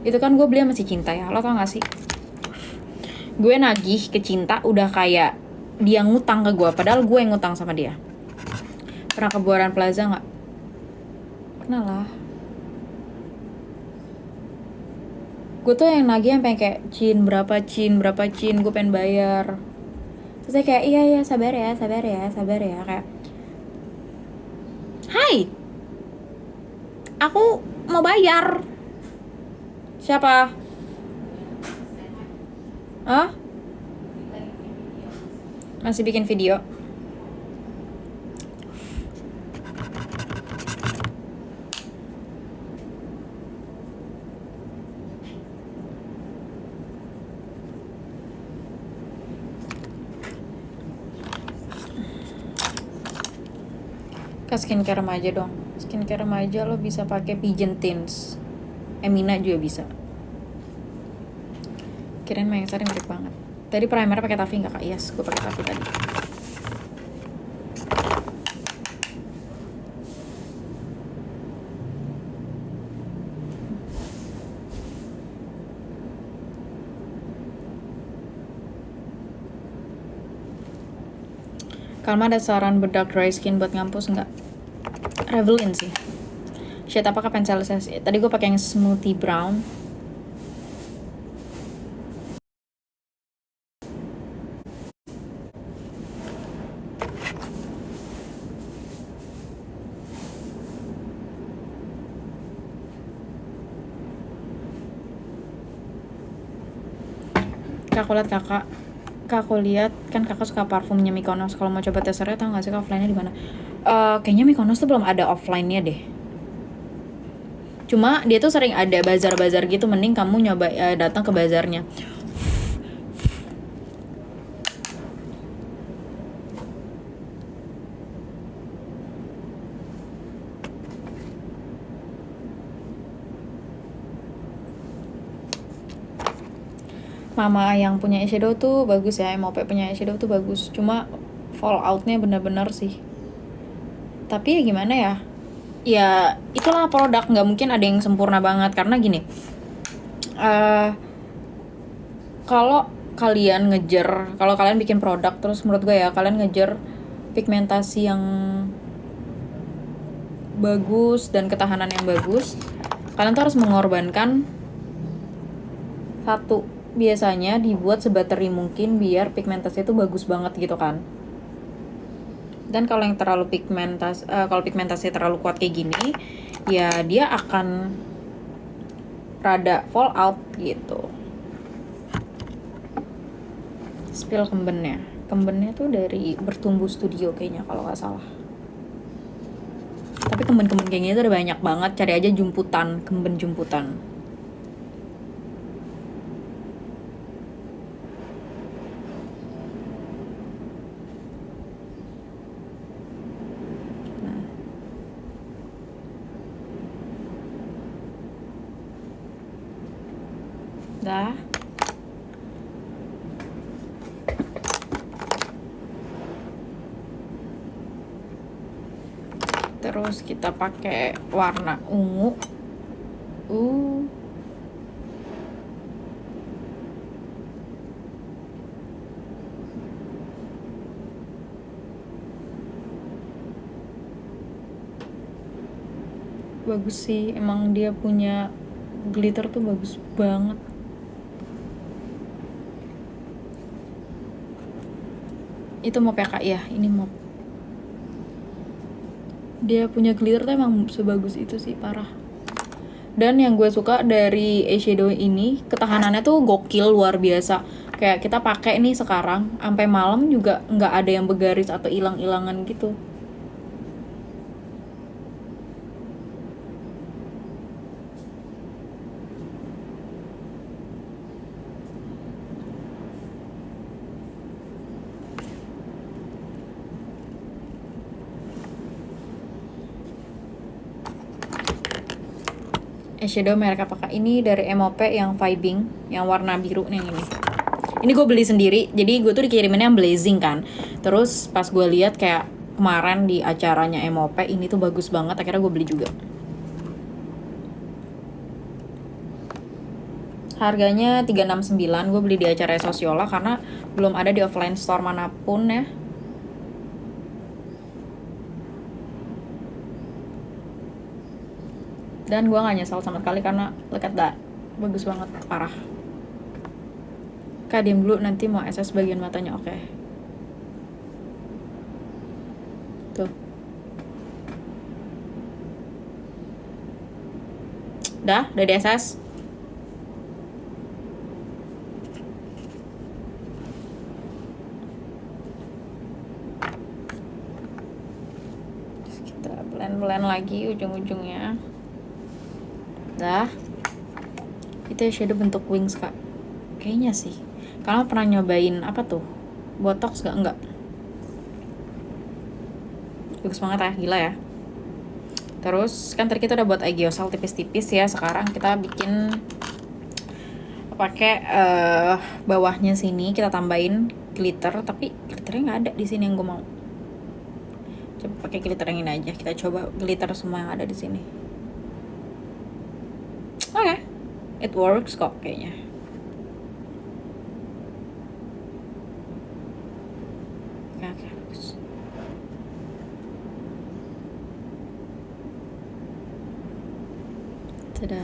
Itu kan gue beli sama si Cinta ya. Lo tau gak sih? Gue nagih ke Cinta udah kayak dia ngutang ke gue, padahal gue yang ngutang sama dia. Pernah ke Buaran Plaza nggak? Pernah lah. Gue tuh yang nagih yang pengen kayak berapa cin, gue pengen bayar. Terus saya kayak iya sabar ya kayak hai, aku mau bayar. Siapa? Hah? Masih bikin video? Ke skincare remaja dong. Skincare remaja lo bisa pakai Pigeon Tints. Emina juga bisa. Kirain Mayang Sari mirip banget. Tadi primer pakai Taffy nggak kak? Yes, gue pakai Taffy tadi. Kalma ada saran bedak dry skin buat ngampus nggak? Revlin sih. Shade apakah pensel saya? Tadi gue pakai yang smoothie brown. Aku lihat kakak lihat kan kakak suka parfumnya Mykonos. Kalau mau coba testernya tau nggak sih offline-nya di mana? Kayaknya Mykonos tuh belum ada offline-nya deh. Cuma dia tuh sering ada bazar-bazar gitu, mending kamu nyoba datang ke bazarnya. Mama yang punya eyeshadow tuh bagus ya, MOP punya eyeshadow tuh bagus. Cuma fallout-nya bener-bener sih. Tapi ya gimana ya? Ya itulah produk, nggak mungkin ada yang sempurna banget karena gini. Kalau kalian bikin produk terus menurut gue ya kalian ngejar pigmentasi yang bagus dan ketahanan yang bagus, kalian tuh harus mengorbankan satu. Biasanya dibuat sebateri mungkin biar pigmentasi itu bagus banget gitu kan. Dan kalau yang terlalu pigmentasi terlalu kuat kayak gini, ya dia akan rada fall out gitu. Spill kembennya tuh dari Bertumbuh Studio kayaknya kalau nggak salah. Tapi kemben kayak gini tuh ada banyak banget, cari aja kemben jumputan. Dah. Terus kita pakai warna ungu. Bagus sih, emang dia punya glitter tuh bagus banget. Itu mop ya kak ya, ini mop. Dia punya glitter tuh emang sebagus itu sih, parah. Dan yang gue suka dari eyeshadow ini, ketahanannya tuh gokil, luar biasa. Kayak kita pakai nih sekarang, sampai malam juga nggak ada yang bergaris atau hilang-hilangan gitu. Eyeshadow merek apa kak? Ini dari MOP yang Vibing, yang warna biru nih yang ini. Ini gue beli sendiri, jadi gue tuh dikiriminnya yang blazing kan. Terus pas gue lihat kayak kemarin di acaranya MOP, ini tuh bagus banget, akhirnya gue beli juga. Harganya 369, gue beli di acara Sosiola karena belum ada di offline store manapun ya. Dan gue gak nyesal sama sekali karena look at that, bagus banget, parah. Kak diam dulu, nanti mau SS bagian matanya, oke. Tuh. Udah di SS. Terus kita blend lagi ujung-ujungnya. Dah. Itu shadow bentuk wings kak, kayaknya sih. Kalian pernah nyobain apa tuh, botox gak? Enggak. Bagus banget ya, gila ya. Terus kan tadi kita udah buat aegyosal tipis-tipis ya, sekarang kita bikin pakai bawahnya sini kita tambahin glitter, tapi glitternya nggak ada di sini yang gue mau. Coba pakai glitter yang ini aja, kita coba glitter semua yang ada di sini. Oke, it works kok kayaknya. Oke, bagus. Tada.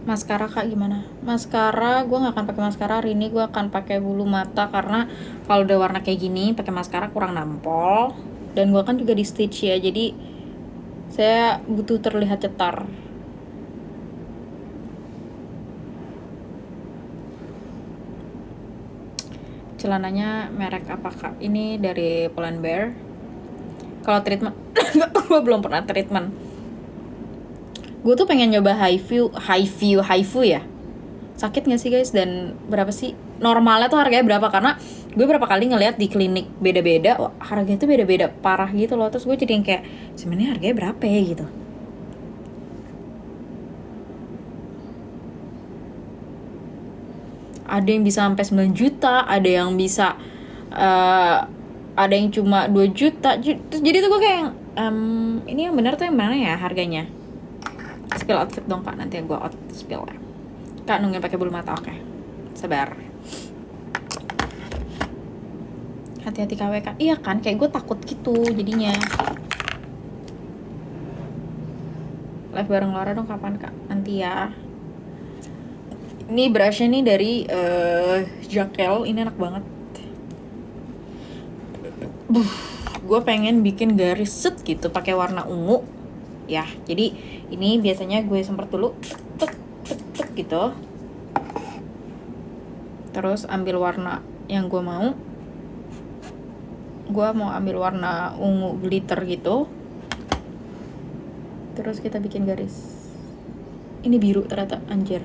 Maskara kak gimana? Maskara gue nggak akan pakai maskara hari ini, gue akan pakai bulu mata karena kalau udah warna kayak gini pakai maskara kurang nampol. Dan gue kan juga di stitch ya, jadi saya butuh terlihat cetar. Celananya merek apa kak? Ini dari Pull&Bear. Kalau treatment, gue belum pernah treatment. Gue tuh pengen nyoba HiFu ya. Sakit gak sih guys? Dan berapa sih? Normalnya tuh harganya berapa? Karena gue berapa kali ngeliat di klinik beda-beda, harganya tuh beda-beda parah gitu loh. Terus gue jadi yang kayak, sebenarnya harganya berapa ya gitu. Ada yang bisa sampai 9 juta, ada yang bisa ada yang cuma 2 juta. Jadi tuh gue kayak ini yang benar tuh yang mana ya harganya? Spill outfit dong kak, nanti gue out spill ya. Kak nungguin pakai bulu mata, oke. Sabar. Hati-hati KWK. Iya kan, kayak gue takut gitu jadinya. Live bareng Laura dong kapan kak? Nanti ya. Ini brushnya nih dari Jaquel, ini enak banget. Gue pengen bikin garis set gitu pakai warna ungu ya. Jadi ini biasanya gue semprot dulu tek gitu. Terus ambil warna yang gue mau. Gue mau ambil warna ungu glitter gitu. Terus kita bikin garis. Ini biru ternyata, anjir.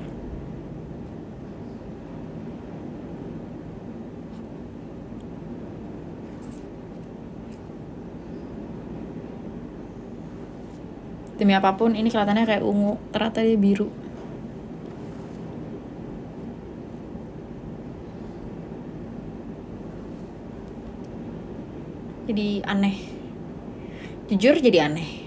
Demi apapun ini kelihatannya kayak ungu, ternyata dia biru. Jadi aneh. Jujur jadi aneh.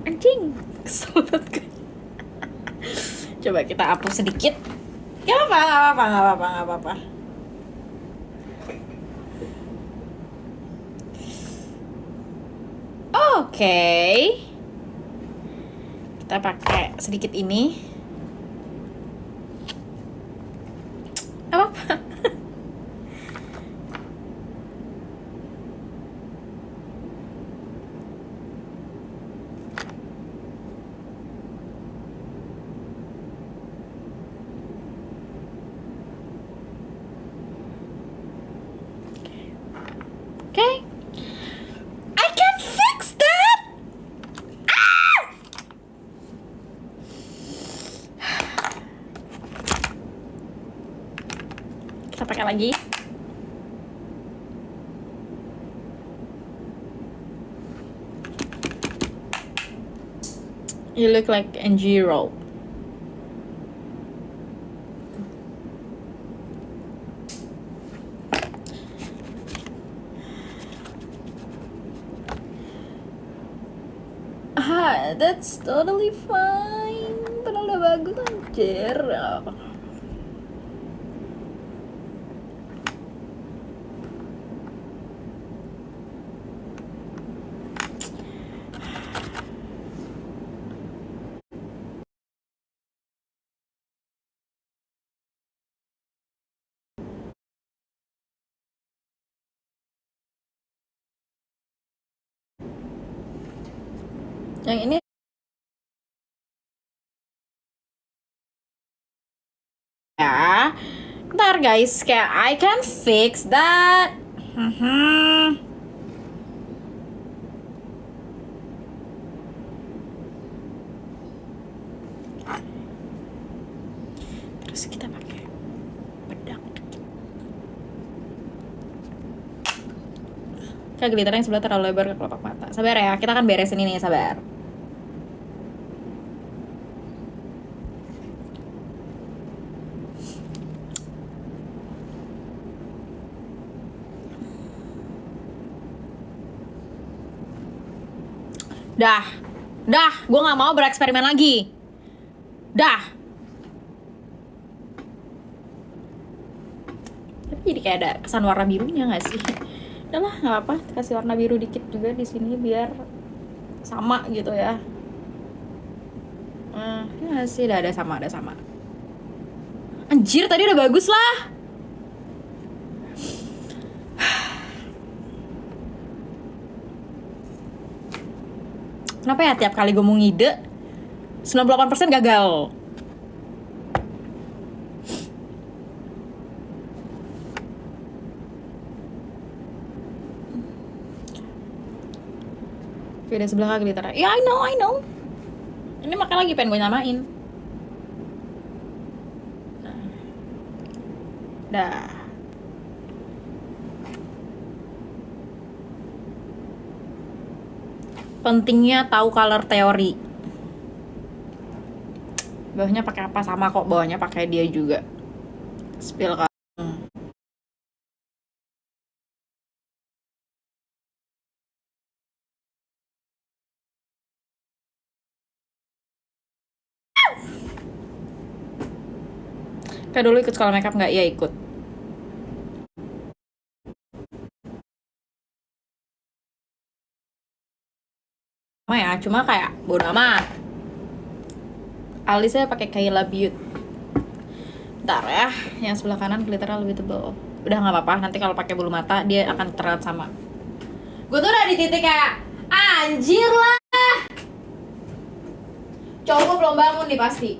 Anjing, kesel banget gue. Coba kita hapus sedikit. Gak apa-apa. Oke. Kita pakai sedikit ini. Apa? Okay. I can fix that. Kita pakai lagi. You look like NG roll. That's totally fine. Padahal udah bagus anjir. Yang ini ya. Ntar guys, kayak I can fix that. Terus kita pakai bedak. Kayak glitter yang sebelah terlalu lebar ke kelopak mata. Sabar ya, kita akan beresin ini, sabar. Dah, gue nggak mau bereksperimen lagi. Dah. Tapi jadi kayak ada kesan warna birunya nggak sih? Udah lah, nggak apa, kasih warna biru dikit juga di sini biar sama gitu ya. Ya nggak sih, udah ada sama. Anjir, tadi udah bagus lah. Kenapa ya tiap kali gue mau ngide 98% gagal. Beda sebelah kali glitter. Ya, I know. Ini makanya lagi pengen gue nyamain. Dah. Pentingnya tahu color teori. Bawahnya pakai apa sama kok, bawahnya pakai dia juga. Spill color. Kayak dulu ikut sekolah makeup nggak? Iya ikut. Ya, cuma kayak bodo amat. Alisnya pakai Kayla Beauty. Bentar ya, yang sebelah kanan glitternya lebih tebal. Udah nggak apa-apa, nanti kalau pakai bulu mata dia akan terlihat sama. Gue tuh udah di titik kayak anjir lah. Cowok gue belum bangun nih pasti.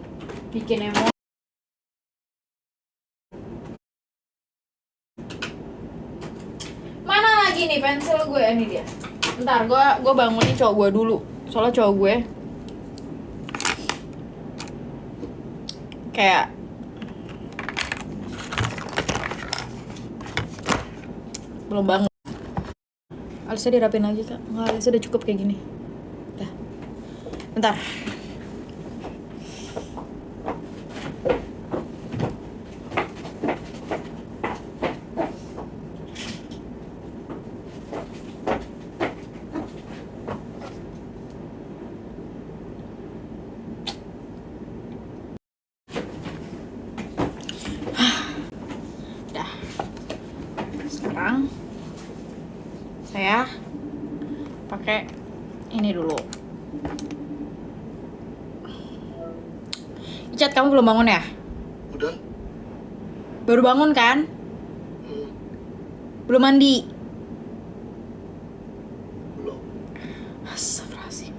Bikin emosi. Mana lagi nih pensil gue? Ini dia. Bentar, gue bangunin cowok gue dulu. Soalnya cowok gue kayak belum banget. Alisnya dirapin lagi kak. Nggak, alisnya udah cukup kayak gini. Udah. Bentar. Udah. Sekarang saya pakai ini dulu. Icat, kamu belum bangun ya? Udah. Baru bangun kan? Belum mandi? Belum. Astagfirullahaladzim.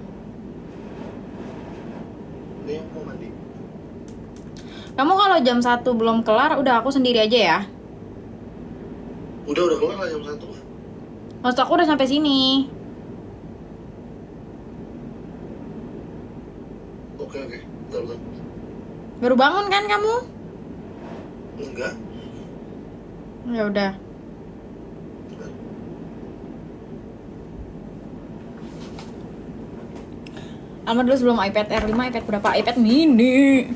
Ini mau mandi. Kamu kalau jam 1 belum kelar, udah aku sendiri aja ya. Udah kelar lah jam 1. Maksud aku udah sampai sini. Oke. Bentar. Baru bangun kan kamu? Enggak. Ya udah. Bentar. Alma dulu sebelum iPad Air 5, iPad berapa? iPad mini.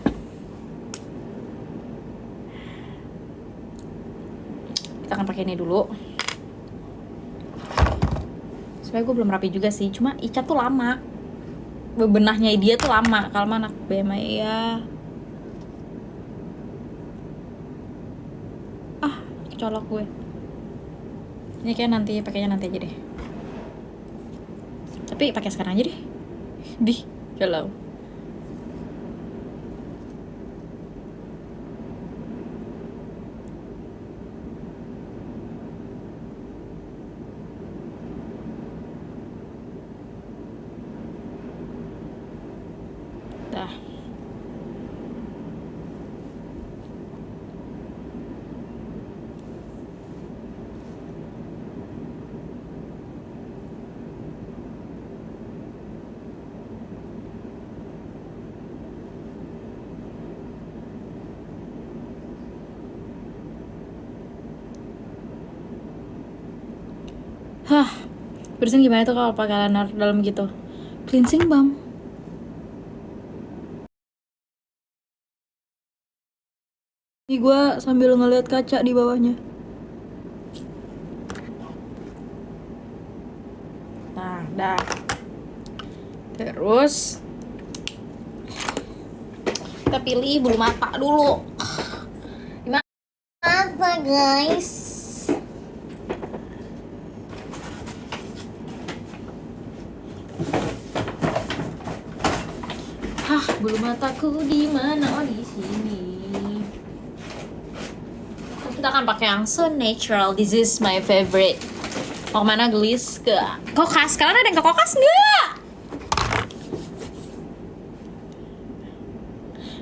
Kita akan pakai ini dulu. Sebenernya gue belum rapi juga sih, cuma icat tuh lama. Bebenahnya dia tuh lama. Kalau anak BMI ya. Kecolok gue. Ini kayak nanti pakainya nanti aja deh. Tapi pakai sekarang aja deh. Galau. Dah. Bersihin gimana tuh kalau pakai liner dalam gitu? Cleansing balm. Ini gue sambil ngeliat kaca di bawahnya. Nah, dah. Terus kita pilih bulu mata dulu. Mata guys. Bulu mataku di mana? Oh, di sini. Kita akan pakai yang so natural. This is my favorite. Mau kemana gelis? Ke Kokas. Kalian ada yang ke Kokas nggak?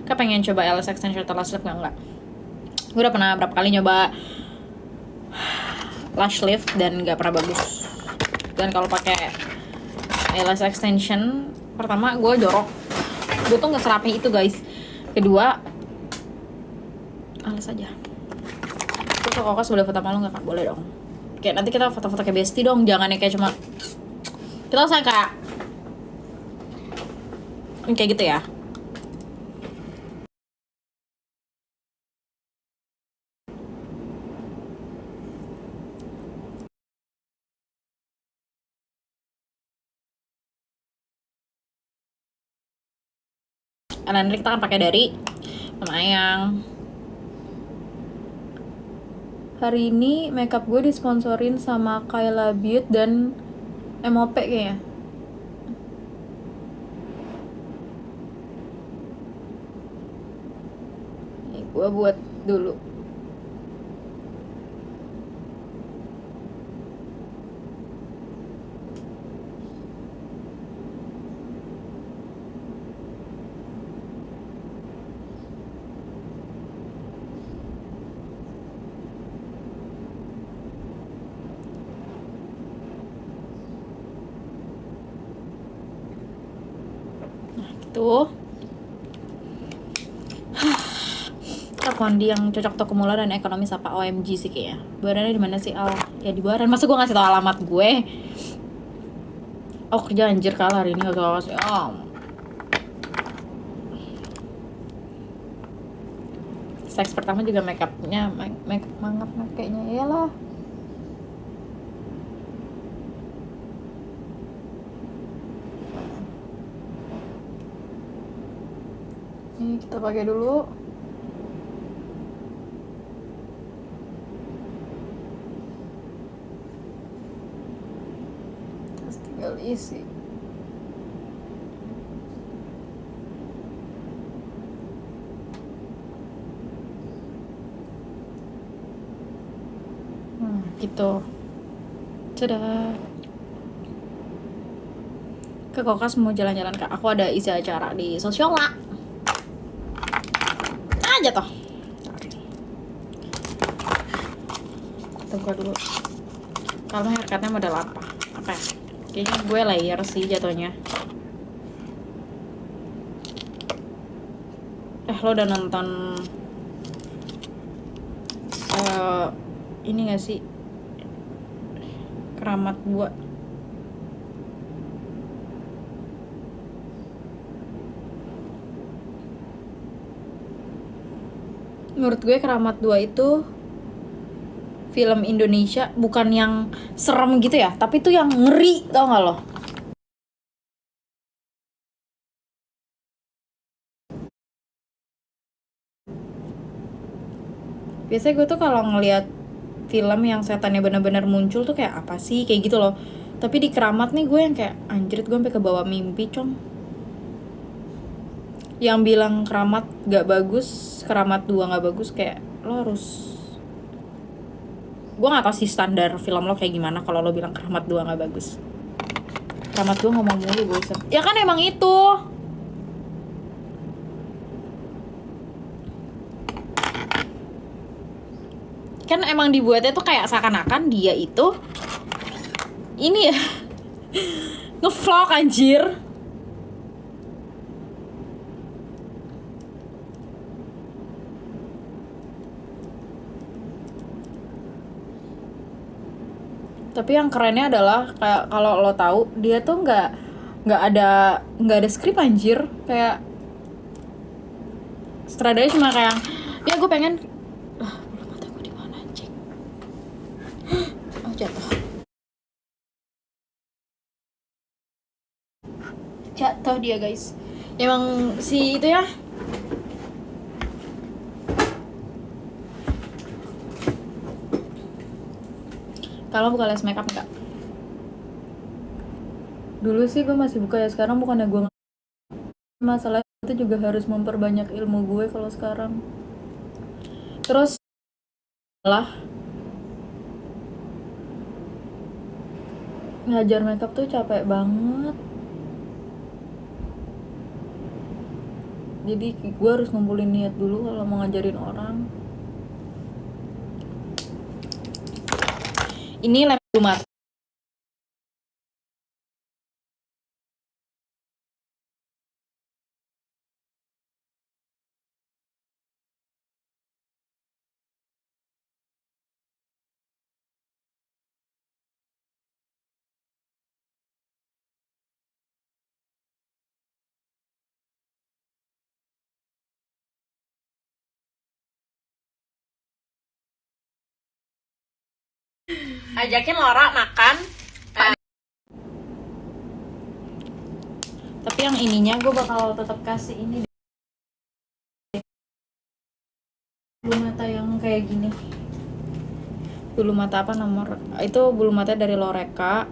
Kak pengen coba LS extension atau lash lift nggak? Gue udah pernah berapa kali nyoba lash lift dan nggak pernah bagus. Dan kalau pakai LS extension, pertama gue jorok. Gue tuh nggak serapi itu guys. Kedua, alas aja. Terus kalau Kokas boleh foto malu nggak kak? Boleh dong. Kayak nanti kita foto-foto kayak bestie dong. Jangan yang kayak cuma kita usah kayak gitu ya. Eyeliner kita akan pakai dari Mama Ayang. Hari ini makeup gue disponsorin sama Kyla Beauty dan MOP kayaknya. Ini gue buat dulu. Tuh. fondi yang cocok untuk pemula dan ekonomis apa? OMG sih kayaknya. Buarannya di mana sih Al? Ya di Buaran. Masa gue ngasih tau alamat gue? Oh kerja anjir kalah hari ini gak usah kasih. Seks pertama juga makeupnya make banget kayaknya. Iyalah. Ini kita pakai dulu. Terus tinggal isi. Gitu. Sudah. Ke Kokas mau jalan-jalan Kak. Aku ada isi acara di Sosiola. Aja toh. Kita buka dulu. Kalau haircutnya model apa? Apa ya? Kayaknya gue layer sih jatuhnya. Lo udah nonton ini gak sih? Keramat 2. Menurut gue Keramat 2 itu film Indonesia, bukan yang serem gitu ya, tapi itu yang ngeri, tau gak lo? Biasanya gue tuh kalau ngeliat film yang setannya benar-benar muncul tuh kayak apa sih, kayak gitu loh. Tapi di Keramat nih gue yang kayak anjrit, gue sampai kebawa mimpi com. Yang bilang Keramat gak bagus, Keramat 2 gak bagus, kayak lo harus, gue gak tau sih standar film lo kayak gimana kalau lo bilang Keramat 2 gak bagus. Keramat 2 ngomong mulu bosan. Ya kan emang itu. Kan emang dibuatnya tuh kayak seakan-akan dia itu ini ya ngevlog anjir. Tapi yang kerennya adalah kayak kalau lo tahu dia tuh nggak ada skrip anjir, kayak sutradara cuma kayak ya gue pengen bulu mata gue di mana anjing. Oh jatuh dia guys. Emang si itu ya. Kalau buka les makeup enggak? Dulu sih gue masih buka ya, sekarang bukannya gue masalah itu juga harus memperbanyak ilmu gue kalau sekarang. Terus lah ngajar makeup tuh capek banget. Jadi gue harus ngumpulin niat dulu kalau mau ngajarin orang. Ini lem bulu mata. Ajakin Laura makan. Tapi yang ininya gue bakal tetap kasih ini bulu mata yang kayak gini. Bulu mata apa nomor? Itu bulu mata dari Loreka.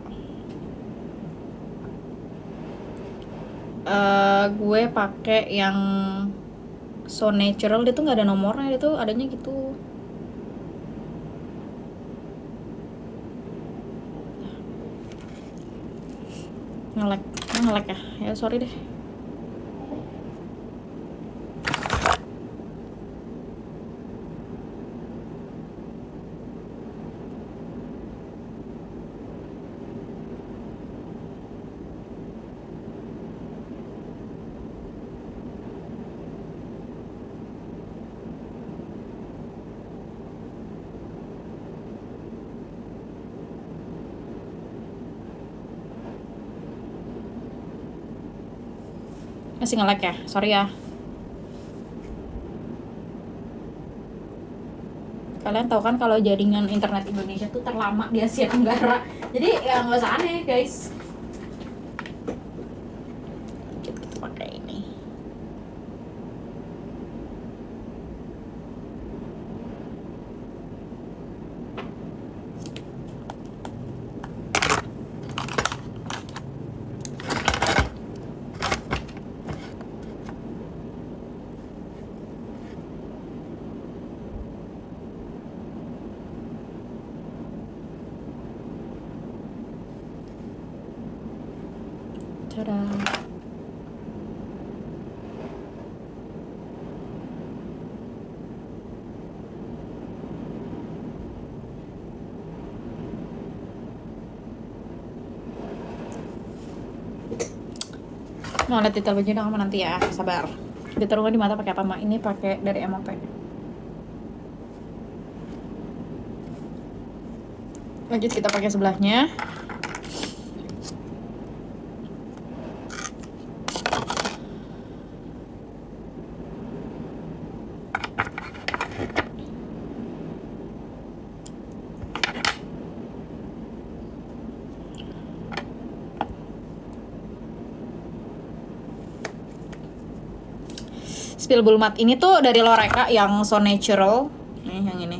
Gue pakai yang so natural, dia tuh nggak ada nomornya, dia tuh adanya gitu. Ngelek ya sorry deh. Masih nge-lag ya? Sorry ya. Kalian tahu kan kalau jaringan internet Indonesia tuh terlama di Asia Tenggara. Jadi ya nggak usah aneh guys. Kita pakai ini. Tada. Mau lihat detail baju dong nanti ya, sabar. Ditaruh di mata pakai apa, Mak? Ini pakai dari MOP. Lanjut kita pakai sebelahnya. Spillable matte ini tuh dari Loreka yang so natural. Nih yang ini.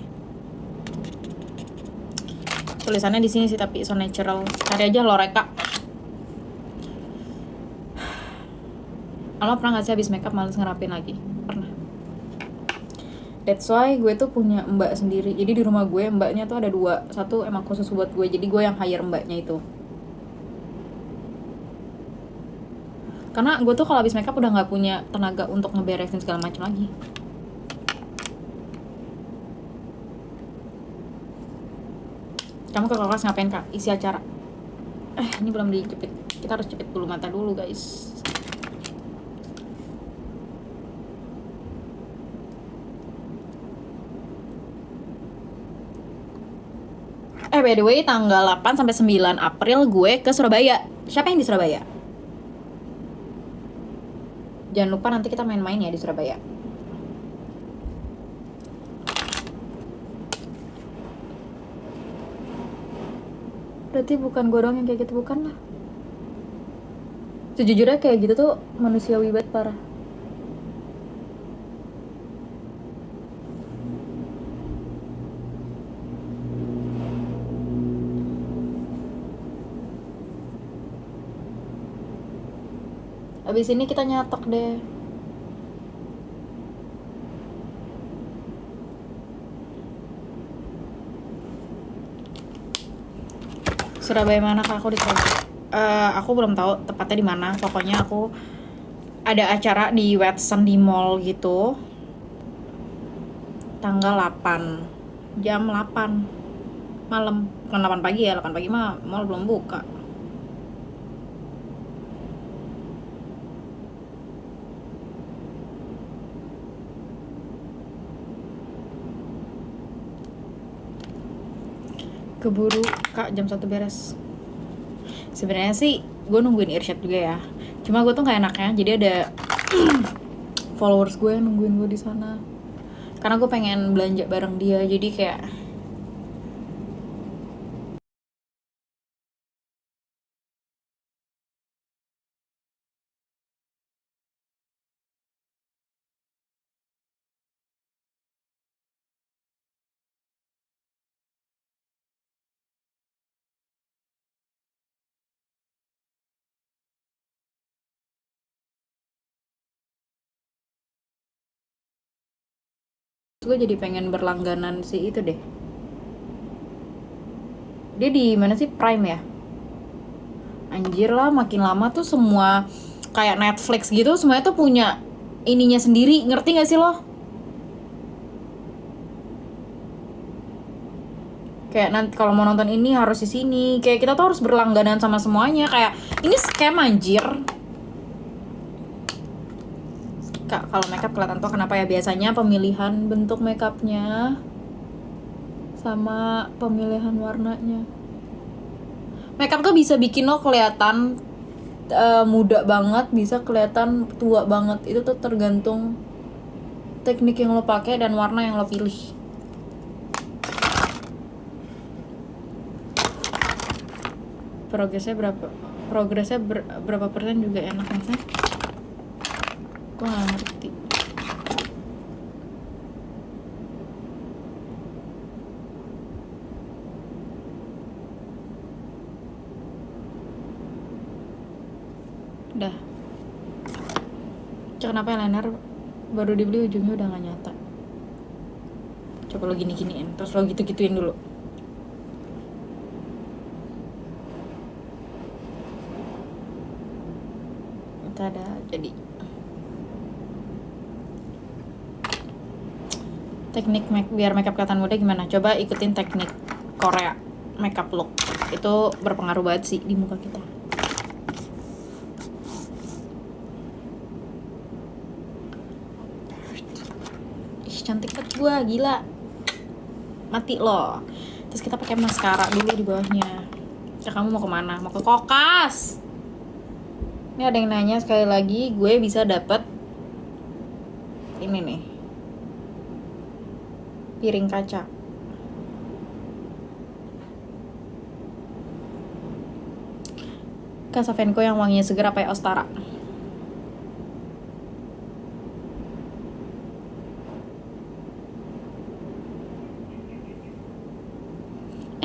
Tulisannya di sini sih tapi so natural. Cari aja Loreka. Alma pernah nggak sih habis makeup males ngerapin lagi? Pernah. That's why gue tuh punya mbak sendiri. Jadi di rumah gue mbaknya tuh ada 2. Satu emang khusus buat gue. Jadi gue yang hire mbaknya itu. Karena gue tuh kalau habis makeup udah nggak punya tenaga untuk ngeberesin segala macam lagi. Kamu ke kelas ngapain, Kak? Isi acara. Ini belum dijepit. Kita harus jepit bulu mata dulu, guys. By the way, tanggal 8 sampai 9 April gue ke Surabaya. Siapa yang di Surabaya? Jangan lupa nanti kita main-main ya di Surabaya. Berarti bukan gue doang yang kayak gitu, bukan lah. Sejujurnya kayak gitu tuh manusiawi banget parah. Abis ini kita nyatok deh. Surabaya mana, Kak? Aku di Surabaya. Aku belum tahu tepatnya di mana. Pokoknya aku ada acara di Watson di mall gitu. Tanggal 8. Jam 8 malam. Bukan 8 pagi ya, 8 pagi mah mall belum buka. Keburu, Kak, jam 1 beres. Sebenarnya sih gue nungguin Irsyad juga ya. Cuma gue tuh gak enaknya, jadi ada followers gue yang nungguin gue di sana. Karena gue pengen belanja bareng dia, jadi kayak gue jadi pengen berlangganan si itu deh. Dia di mana sih? Prime ya? Anjir lah, makin lama tuh semua kayak Netflix gitu, semuanya tuh punya ininya sendiri, ngerti gak sih lo? Kayak nanti kalau mau nonton ini harus di sini. Kayak kita tuh harus berlangganan sama semuanya. Kayak ini scam anjir. Kak, kalau makeup kelihatan tuh kenapa ya? Biasanya pemilihan bentuk makeupnya sama pemilihan warnanya. Makeup tuh bisa bikin lo kelihatan muda banget, bisa kelihatan tua banget. Itu tuh tergantung teknik yang lo pakai dan warna yang lo pilih. Progresnya berapa persen juga enak maksudnya. Gue gak ngerti. Udah. Kenapa eyeliner baru dibeli ujungnya udah gak nyata. Coba lo gini-giniin, terus lo gitu-gituin dulu. Tada, jadi teknik biar makeup kelihatan muda gimana? Coba ikutin teknik Korea makeup look. Itu berpengaruh banget sih di muka kita. Ih, cantik banget gua, gila. Mati loh. Terus kita pakai maskara dulu di bawahnya. Ya, kamu mau kemana? Mau ke Kokas? Ini ada yang nanya sekali lagi, gue bisa dapet ini nih, piring kaca. Kasavenko yang wanginya seger apa ya, Ostara?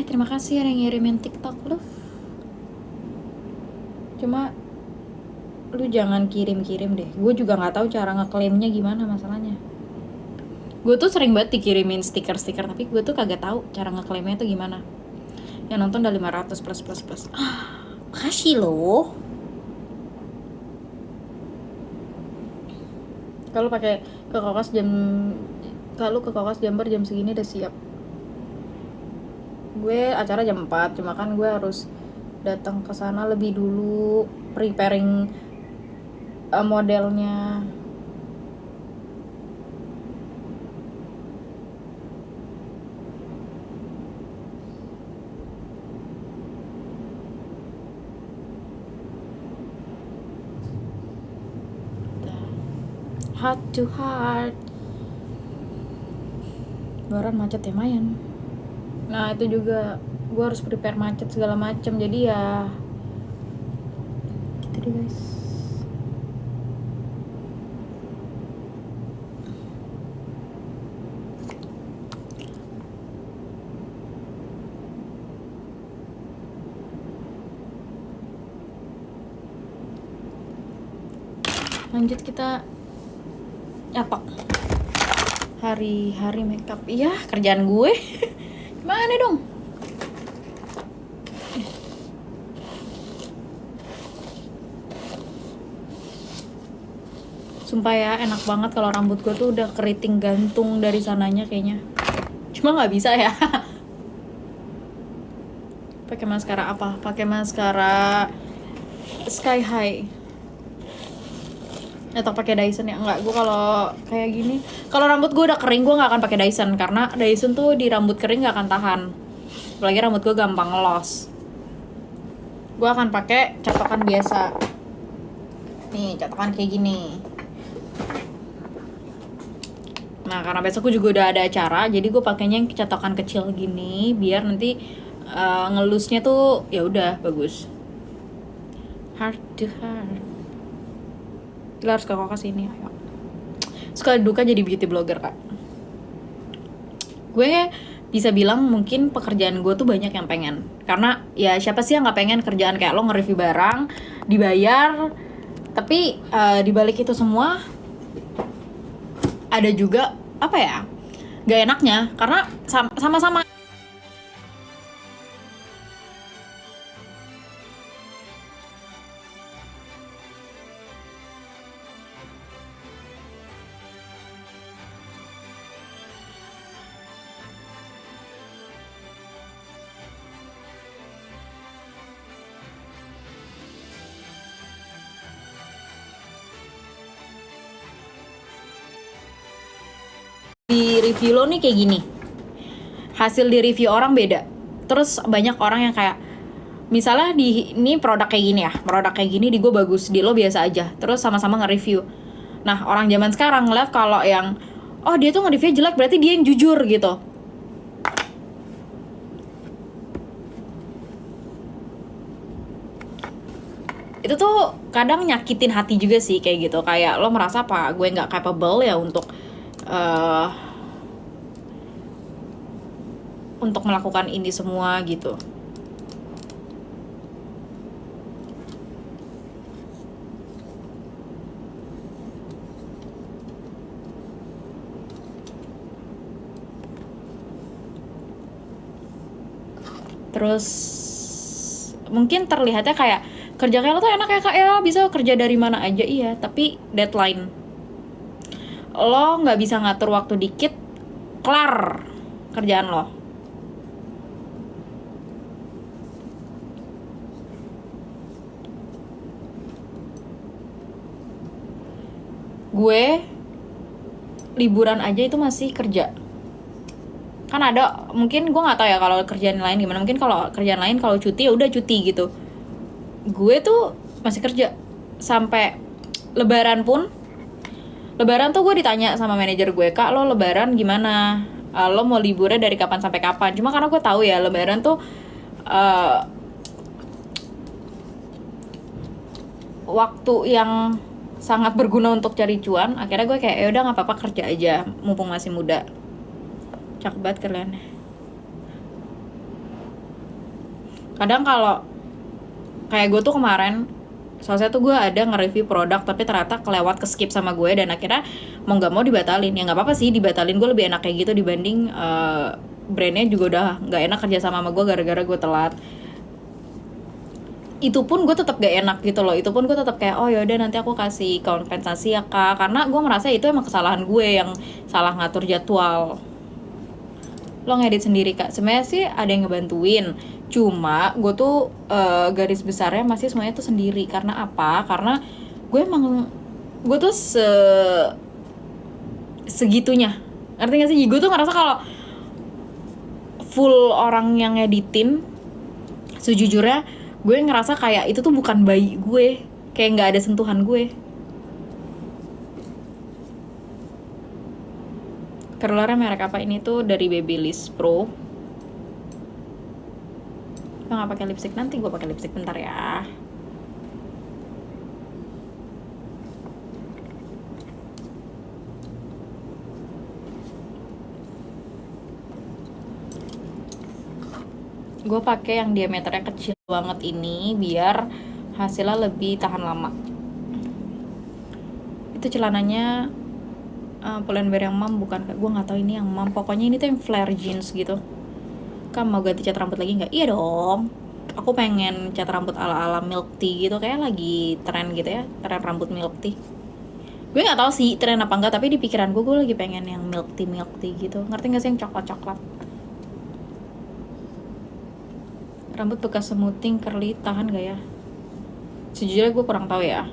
Terima kasih yang ngirimin TikTok lu. Cuma lu jangan kirim-kirim deh. Gue juga nggak tahu cara ngeklaimnya gimana masalahnya. Gue tuh sering banget dikirimin stiker-stiker, tapi gue tuh kagak tahu cara ngeklaimnya tuh gimana. Yang nonton udah 500 plus. Makasih loh. Kalau pakai ke Kokas Jember jam segini udah siap. Gue acara jam 4, cuma kan gue harus datang ke sana lebih dulu, preparing modelnya. Heart to heart. Lebaran macet ya, mayan. Nah itu juga gue harus prepare macet segala macem, jadi ya gitu deh guys. Lanjut kita nyatok hari-hari makeup. Iya kerjaan gue. Gimana dong? Sumpah ya, enak banget kalau rambut gue tuh udah keriting gantung dari sananya kayaknya. Cuma nggak bisa ya. Pakai maskara apa? Pakai maskara Sky High. Atau pakai Dyson ya? Enggak, gue kalau kayak gini, kalau rambut gue udah kering gue nggak akan pakai Dyson, karena Dyson tuh di rambut kering nggak akan tahan. Apalagi rambut gue gampang los. Gue akan pakai catokan biasa. Nih, catokan kayak gini. Nah, karena besok gue juga udah ada acara, jadi gue pakainya yang catokan kecil gini, biar nanti ngelusnya tuh ya udah bagus. Heart to heart. Kita harus ke Kokas ini. Ayo. Suka duka jadi beauty blogger, Kak. Gue bisa bilang mungkin pekerjaan gue tuh banyak yang pengen. Karena ya siapa sih yang gak pengen kerjaan kayak lo nge-review barang, dibayar. Tapi dibalik itu semua ada juga apa ya, gak enaknya. Karena sama-sama di review lo nih kayak gini, hasil di review orang beda. Terus banyak orang yang kayak misalnya di ini produk kayak gini ya, produk kayak gini di gue bagus, di lo biasa aja, terus sama-sama nge-review. Nah orang zaman sekarang ngeliat kalau yang oh dia tuh nge-review jelek berarti dia yang jujur gitu. Itu tuh kadang nyakitin hati juga sih kayak gitu, kayak lo merasa apa gue nggak capable ya untuk melakukan ini semua gitu. Terus mungkin terlihatnya kayak kerja kayak lo tuh enak ya kak ya, bisa kerja dari mana aja. Iya, tapi deadline lo nggak bisa ngatur waktu dikit kelar kerjaan lo. Gue liburan aja itu masih kerja. Kan ada, mungkin gue nggak tahu ya kalau kerjaan lain gimana, mungkin kalau kerjaan lain kalau cuti ya udah cuti gitu. Gue tuh masih kerja sampai lebaran pun. Lebaran tuh gue ditanya sama manajer gue, kak lo lebaran gimana, lo mau liburnya dari kapan sampai kapan. Cuma karena gue tahu ya lebaran tuh waktu yang sangat berguna untuk cari cuan. Akhirnya gue kayak ya udah nggak apa-apa kerja aja mumpung masih muda. Cakep banget kalian. Kadang kalau kayak gue tuh kemarin, soalnya tuh gue ada nge-review produk tapi ternyata kelewat, ke skip sama gue, dan akhirnya mau nggak mau dibatalin. Ya nggak apa-apa sih dibatalin, gue lebih enak kayak gitu dibanding brandnya juga udah nggak enak kerja sama gue gara-gara gue telat. Itu pun gue tetap gak enak gitu loh. Itu pun gue tetap kayak oh yaudah nanti aku kasih kompensasi ya kak, karena gue merasa itu emang kesalahan gue yang salah ngatur jadwal. Lo ngedit sendiri kak? Sebenarnya sih ada yang ngebantuin, cuma gue tuh garis besarnya masih semuanya tuh sendiri. Karena apa? Karena gue emang gue tuh segitunya, ngerti gak sih? Gue tuh ngerasa kalau full orang yang ngeditin, sejujurnya gue ngerasa kayak itu tuh bukan bayi gue, kayak nggak ada sentuhan gue. Curlernya merek apa ini tuh dari Babyliss Pro. Gue nggak pakai lipstick, nanti gue pakai lipstick bentar ya. Gue pakai yang diameternya kecil banget ini biar hasilnya lebih tahan lama. Itu celananya Pull&Bear yang mom bukan, gue nggak tahu ini yang mom. Pokoknya ini tuh yang flare jeans gitu. Kamu mau ganti cat rambut lagi nggak? Iya dong. Aku pengen cat rambut ala-ala milk tea gitu, kayak lagi tren gitu ya, tren rambut milk tea. Gue nggak tahu sih tren apa enggak, tapi di pikiran gue lagi pengen yang milk tea gitu. Ngerti nggak sih yang coklat-coklat? Rambut bekas smoothing curly tahan gak ya? Sejujurnya gue kurang tahu ya.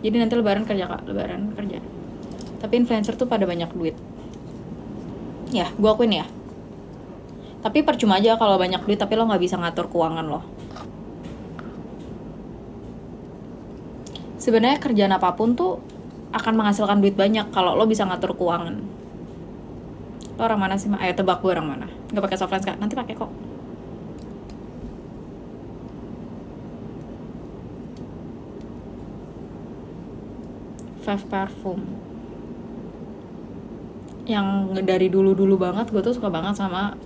Jadi nanti lebaran kerja kak, lebaran kerja. Tapi influencer tuh pada banyak duit. Ya, gue akuin ya. Tapi percuma aja kalau banyak duit tapi lo nggak bisa ngatur keuangan lo. Sebenarnya kerjaan apapun tuh akan menghasilkan duit banyak kalau lo bisa ngatur keuangan. Lo orang mana sih? Ayo tebak gue orang mana? Gak pakai soft lens kak? Nanti pakai kok. Five Parfum. Yang dari dulu banget gue tuh suka banget sama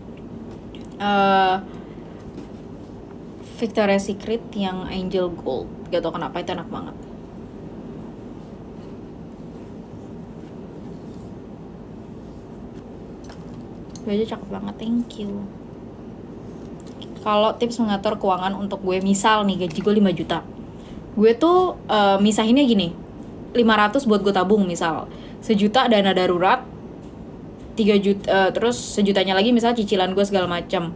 Victoria's Secret yang Angel Gold. Gak tau kenapa itu enak banget. Baju cakep banget, thank you. Kalau tips mengatur keuangan untuk gue, misal nih gaji gue 5 juta, gue tuh misahinnya gini, 500 buat gue tabung misal, 1 juta dana darurat, 3 juta, terus 1 jutanya lagi misal cicilan gue segala macam.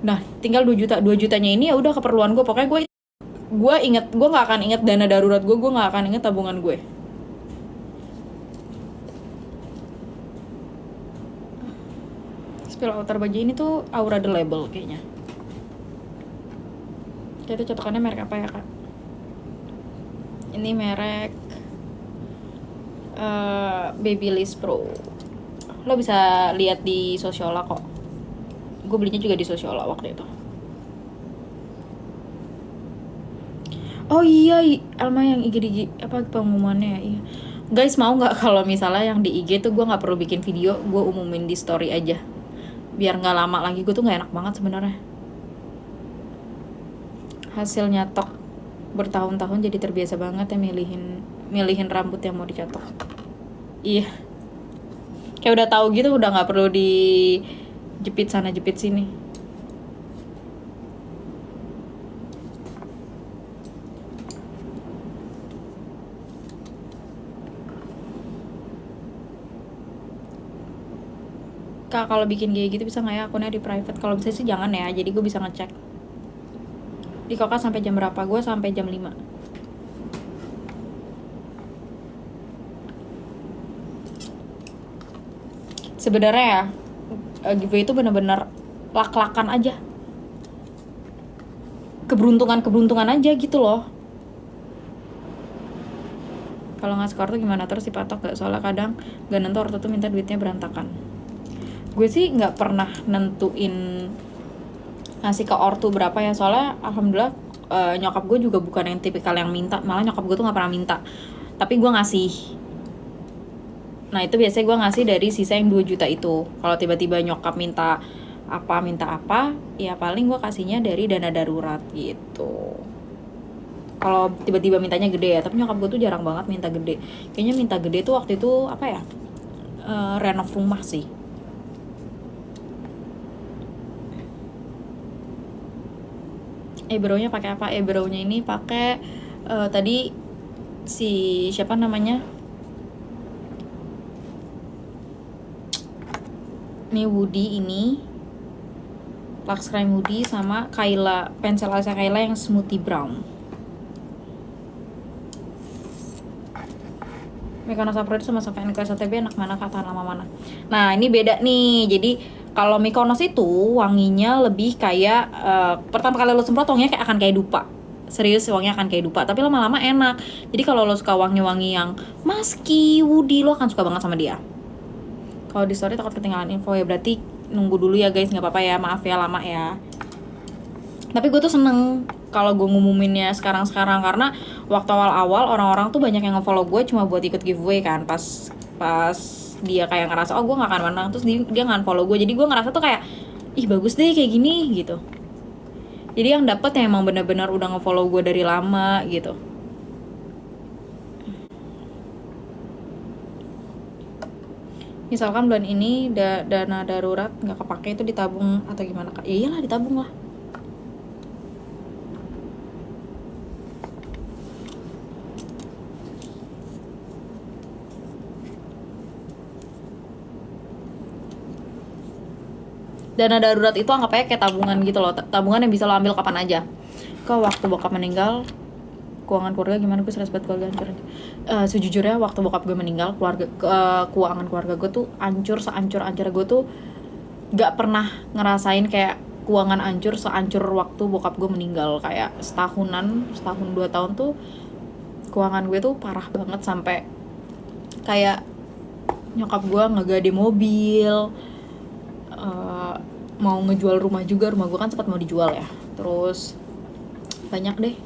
Nah tinggal 2 juta, 2 jutanya ini ya udah keperluan gue. Pokoknya gue inget, gue nggak akan inget dana darurat gue nggak akan inget tabungan gue. Spill outer baju ini tuh Aura The Label kayaknya. Kayak itu catokannya merek apa ya kak? Ini merek Babyliss Pro. Lo bisa lihat di Sosiola kok. Gue belinya juga di Sosiola waktu itu. Oh iya, Alma yang IG apa pengumumannya ya? Iya. Guys, mau nggak kalau misalnya yang di IG tuh gue nggak perlu bikin video, gue umumin di story aja, biar nggak lama lagi. Gue tuh nggak enak banget sebenarnya. Hasil nyatok bertahun-tahun jadi terbiasa banget ya milihin rambut yang mau dicatok. Iya. Kayak udah tahu gitu, udah nggak perlu dijepit sana jepit sini. Kak, kalau bikin kayak gitu bisa nggak ya akunnya di private? Kalau bisa sih jangan ya, jadi gue bisa ngecek. Di Kakak sampai jam berapa? Gue sampai jam 5. Sebenarnya ya, giveaway itu bener-bener lak-lakan aja. Keberuntungan aja gitu loh. Kalau nggak skor tuh gimana? Terus dipatok gak? Soalnya kadang gak nentu ortu tuh minta duitnya berantakan. Gue sih nggak pernah nentuin ngasih ke ortu berapa ya, soalnya alhamdulillah nyokap gue juga bukan yang tipikal yang minta. Malah nyokap gue tuh nggak pernah minta, tapi gue ngasih. Nah itu biasanya gue ngasih dari sisa yang 2 juta itu. Kalau tiba-tiba nyokap minta apa, ya paling gue kasihnya dari dana darurat gitu. Kalau tiba-tiba mintanya gede ya, tapi nyokap gue tuh jarang banget minta gede. Kayaknya minta gede tuh waktu itu apa ya, renov rumah sih. Eyebrow-nya pakai apa? Eyebrow-nya ini pakai tadi si siapa namanya? Ini Woody ini. Lux Crime Woody sama Kayla, pensel alasnya Kayla yang smoothie brown. Mykonos Upgrade sama Sofa NKS OTB enak mana, kata lama mana? Nah ini beda nih. Jadi kalau Mykonos itu wanginya lebih kayak pertama kali lo semprot wanginya akan kayak dupa. Serius, wanginya akan kayak dupa, tapi lama-lama enak. Jadi kalau lo suka wangi-wangi yang musky, woody, lo akan suka banget sama dia. Kalau di story takut ketinggalan info ya, berarti nunggu dulu ya guys, nggak apa-apa ya, maaf ya lama ya. Tapi gue tuh seneng kalau gue ngumuminnya sekarang karena waktu awal-awal orang-orang tuh banyak yang nge-follow gue cuma buat ikut giveaway kan. Pas dia kayak ngerasa oh gue gak akan menang, terus dia nggak follow gue. Jadi gue ngerasa tuh kayak ih bagus deh kayak gini gitu. Jadi yang dapet yang emang benar-benar udah nge-follow gue dari lama gitu. Misalkan bulan ini dana darurat nggak kepake, itu ditabung atau gimana kak? Ya iyalah ditabung lah. Dana darurat itu anggap aja kayak tabungan gitu loh, tabungan yang bisa lo ambil kapan aja. Kok waktu bokap meninggal keuangan keluarga gimana? Gue stres banget keluarga hancur. Sejujurnya waktu bokap gue meninggal, keuangan keluarga gue tuh hancur seancur-ancur. Gue tuh gak pernah ngerasain kayak keuangan hancur seancur waktu bokap gue meninggal. Kayak setahun 2 tahun tuh keuangan gue tuh parah banget, sampai kayak nyokap gue ngegade mobil, mau ngejual rumah juga. Rumah gue kan sempat mau dijual ya. Terus banyak deh,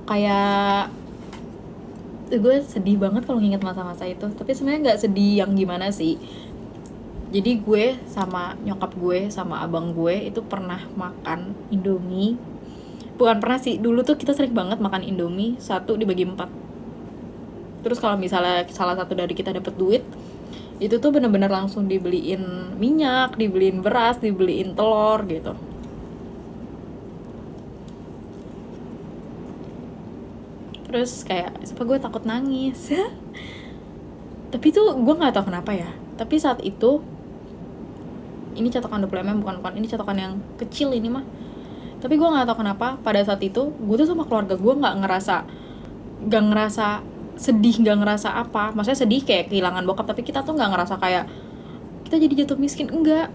kayak gue sedih banget kalau nginget masa-masa itu. Tapi sebenarnya nggak sedih yang gimana sih. Jadi gue sama nyokap gue sama abang gue itu pernah makan Indomie. Bukan pernah sih, dulu tuh kita sering banget makan Indomie 1 dibagi 4. Terus kalau misalnya salah satu dari kita dapet duit, itu tuh bener-bener langsung dibeliin minyak, dibeliin beras, dibeliin telur gitu. Terus kayak siapa gue takut nangis. Tapi tuh gue nggak tahu kenapa ya. Tapi saat itu, ini catokan 20 mm bukan ini catokan yang kecil ini mah. Tapi gue nggak tahu kenapa pada saat itu gue tuh sama keluarga gue nggak ngerasa sedih, nggak ngerasa apa. Maksudnya sedih kayak kehilangan bokap, tapi kita tuh nggak ngerasa kayak kita jadi jatuh miskin, enggak.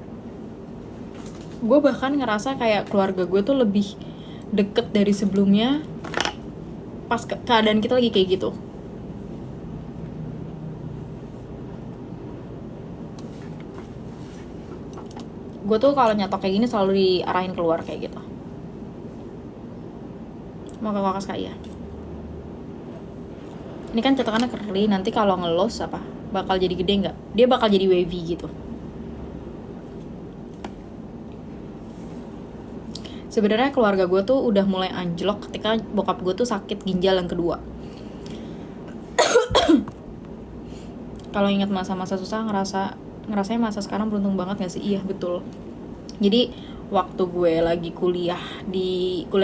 Gue bahkan ngerasa kayak keluarga gue tuh lebih deket dari sebelumnya pas keadaan kita lagi kayak gitu. Gue tuh kalau nyatok kayak gini selalu diarahin keluar kayak gitu. Mau ke kakak sekaya. Ini kan cetakannya curly, nanti kalau ngelos apa bakal jadi gede nggak? Dia bakal jadi wavy gitu. Sebenarnya keluarga gue tuh udah mulai anjlok ketika bokap gue tuh sakit ginjal yang kedua. Kalau ingat masa-masa susah ngerasain masa sekarang beruntung banget gak sih? Iya betul. Jadi waktu gue lagi kuliah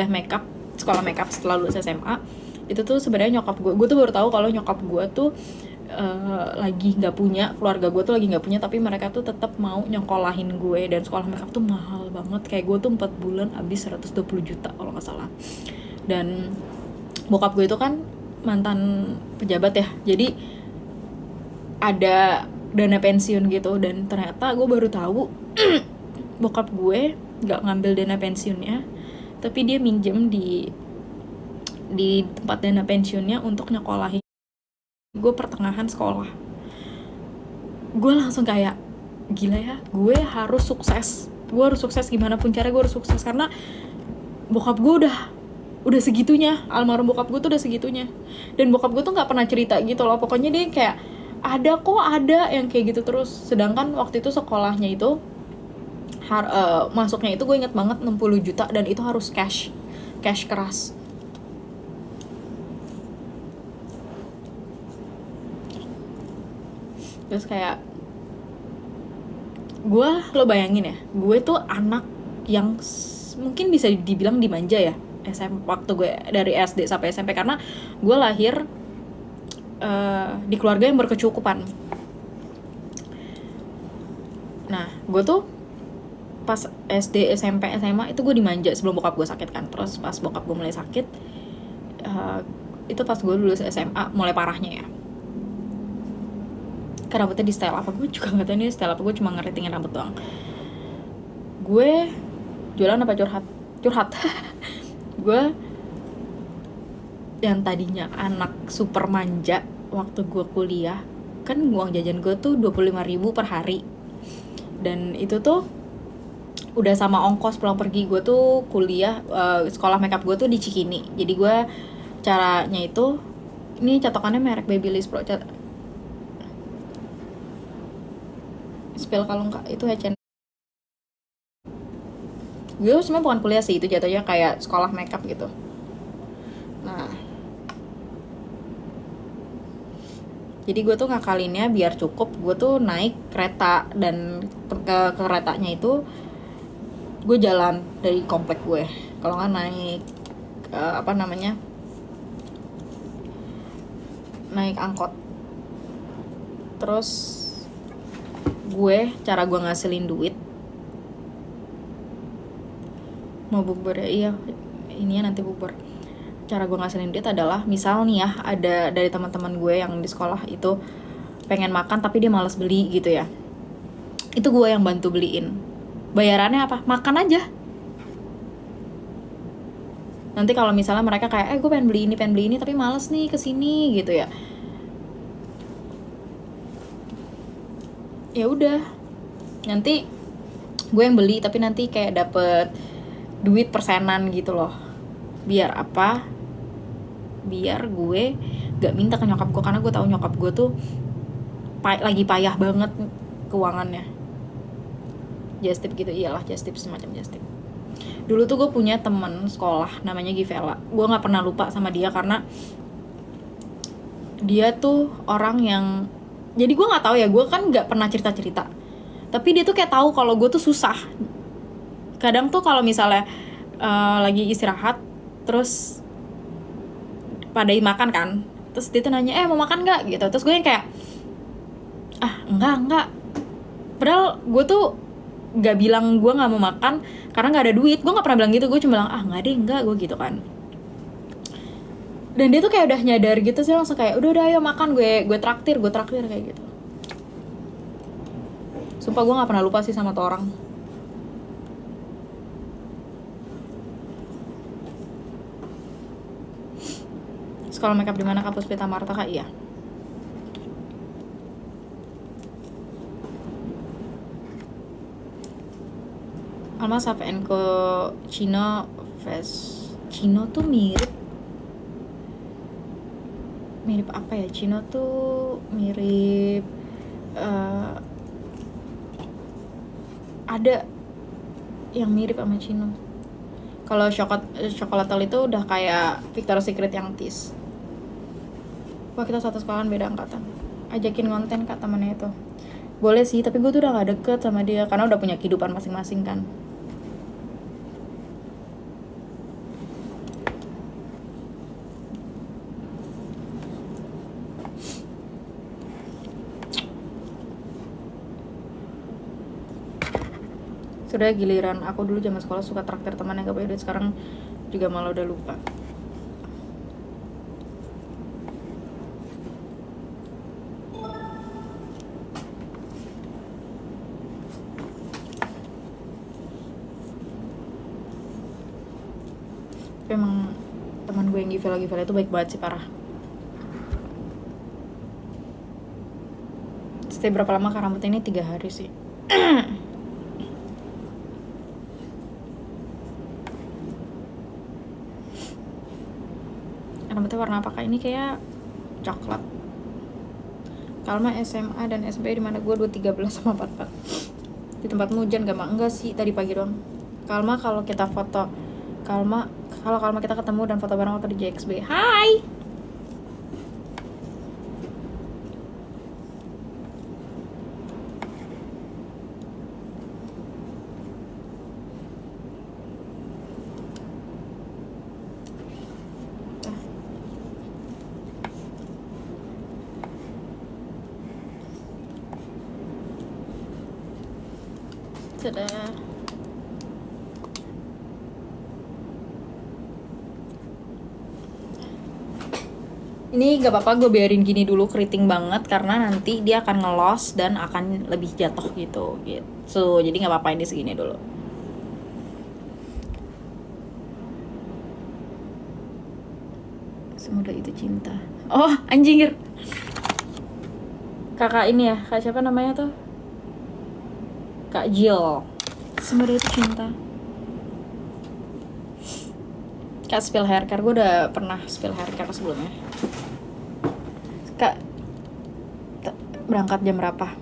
makeup, sekolah makeup setelah lulus SMA, itu tuh sebenarnya nyokap gue tuh baru tahu kalau nyokap gue tuh lagi nggak punya, keluarga gue tuh lagi nggak punya, tapi mereka tuh tetap mau nyokolahin gue, dan sekolah makeup tuh mahal banget. Kayak gue tuh 4 bulan habis 120 juta kalau nggak salah. Dan bokap gue itu kan mantan pejabat ya, jadi ada dana pensiun gitu, dan ternyata gue baru tahu bokap gue nggak ngambil dana pensiunnya, tapi dia minjem di tempat dana pensiunnya untuk nyekolahin gue pertengahan sekolah. Gue langsung kayak gila ya, gue harus sukses gimana pun caranya, gue harus sukses karena bokap gue udah segitunya, almarhum bokap gue tuh udah segitunya. Dan bokap gue tuh nggak pernah cerita gitu loh, pokoknya dia kayak ada yang kayak gitu terus. Sedangkan waktu itu sekolahnya itu masuknya itu gue inget banget 60 juta, dan itu harus cash keras. Terus kayak lo bayangin ya, gue tuh anak yang mungkin bisa dibilang dimanja ya waktu gue dari SD sampai SMP, karena gue lahir di keluarga yang berkecukupan. Nah, gue tuh pas SD, SMP, SMA itu gue dimanja sebelum bokap gue sakit kan. Terus pas bokap gue mulai sakit, itu pas gue lulus SMA mulai parahnya ya. Karena rambutnya di style apa, gue juga gak tahu ini style apa, gue cuma ngeritingin rambut doang. Gue jualan apa curhat gue yang tadinya anak super manja waktu gue kuliah, kan uang jajan gue tuh 25.000 per hari, dan itu tuh udah sama ongkos pulang pergi. Gue tuh kuliah, sekolah makeup gue tuh di Cikini. Jadi gue caranya itu, ini catokannya merek Babyliss Pro, spill kalau enggak itu H&M. Gue sebenarnya bukan kuliah sih, itu jatuhnya kayak sekolah makeup gitu. Nah, jadi gue tuh ngakalinnya biar cukup, gue tuh naik kereta, dan ke keretanya itu gue jalan dari komplek gue, kalau nggak naik naik angkot. Terus cara gue ngasilin duit mau bukber ya, iya ini ya nanti bukber. Cara gue ngasilin duit adalah, misal nih ya, ada dari teman-teman gue yang di sekolah itu pengen makan tapi dia malas beli gitu ya, itu gue yang bantu beliin. Bayarannya apa? Makan aja. Nanti kalau misalnya mereka kayak gue pengen beli ini tapi males nih kesini gitu ya, ya udah nanti gue yang beli, tapi nanti kayak dapet duit persenan gitu loh. Biar apa? Biar gue gak minta ke nyokap gue, karena gue tahu nyokap gue tuh lagi payah banget keuangannya. Just tip gitu, iyalah just tip, semacam just tip. Dulu tuh gue punya teman sekolah namanya Givela. Gue gak pernah lupa sama dia, karena dia tuh orang yang, jadi gue gak tahu ya, gue kan gak pernah cerita-cerita, tapi dia tuh kayak tahu kalau gue tuh susah. Kadang tuh kalau misalnya lagi istirahat, terus pada makan kan, terus dia tuh nanya mau makan nggak gitu, terus gue yang kayak enggak. Padahal gue tuh nggak bilang gue nggak mau makan karena nggak ada duit, gue nggak pernah bilang gitu. Gue cuma bilang nggak deh, enggak, gue gitu kan. Dan dia tuh kayak udah nyadar gitu sih, langsung kayak udah ayo makan, gue traktir kayak gitu. Sumpah gue nggak pernah lupa sih sama tuh orang. Sekolah makeup di mana Kak Puspita Marta Kak? Iya. Alma Saf Co Cino Face. Cino tuh mirip apa ya? Cino tuh mirip ada yang mirip sama Cino. Kalau Chocolatel itu udah kayak Victoria's Secret yang tis. Wah, kita satu sekolahan beda angkatan. Ajakin konten Kak temannya itu. Boleh sih, tapi gue tuh udah gak deket sama dia karena udah punya kehidupan masing-masing kan. Sudah giliran aku dulu zaman sekolah suka traktir teman yang gak punya duit, sekarang juga malah udah lupa. Tapi emang teman gue yang Givela itu baik banget sih, parah. Stay berapa lama Kak rambut ini? 3 hari sih. Rambutnya warna apa Kak? Ini kayak coklat. Kalma SMA dan SB di mana gue 213 sama 44. Di tempatmu hujan gak Mak? Enggak sih, tadi pagi doang. Kalma kalau kita foto kalau Kalma kita ketemu dan foto bareng waktu di JXB. Hai. Sudah. Ini gak apa-apa gue biarin gini dulu keriting banget karena nanti dia akan ngelos dan akan lebih jatuh gitu. So, jadi gak apa-apa ini segini dulu. Semudah itu cinta. Oh, anjingir. Kakak ini ya, kak siapa namanya tuh? Kak Jill. Semudah itu cinta. Kak spill hair care, gue udah pernah spill hair care sebelumnya. Kak berangkat jam berapa?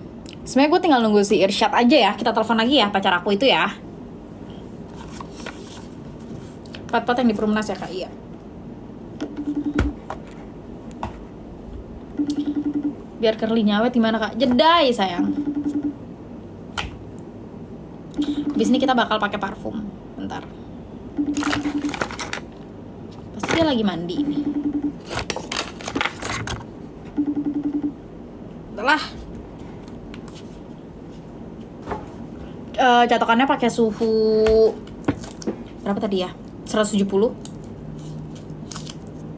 Sebenarnya gue tinggal nunggu si Irsyad aja ya. Kita telepon lagi ya pacar aku itu ya. Pat-pat yang di Perumnas ya Kak? Iya. Biar curly nyawet gimana Kak? Jedai sayang. Abis ini kita bakal pakai parfum. Bentar. Pasti dia lagi mandi nih. Lah. Catokannya pakai suhu berapa tadi ya? 170.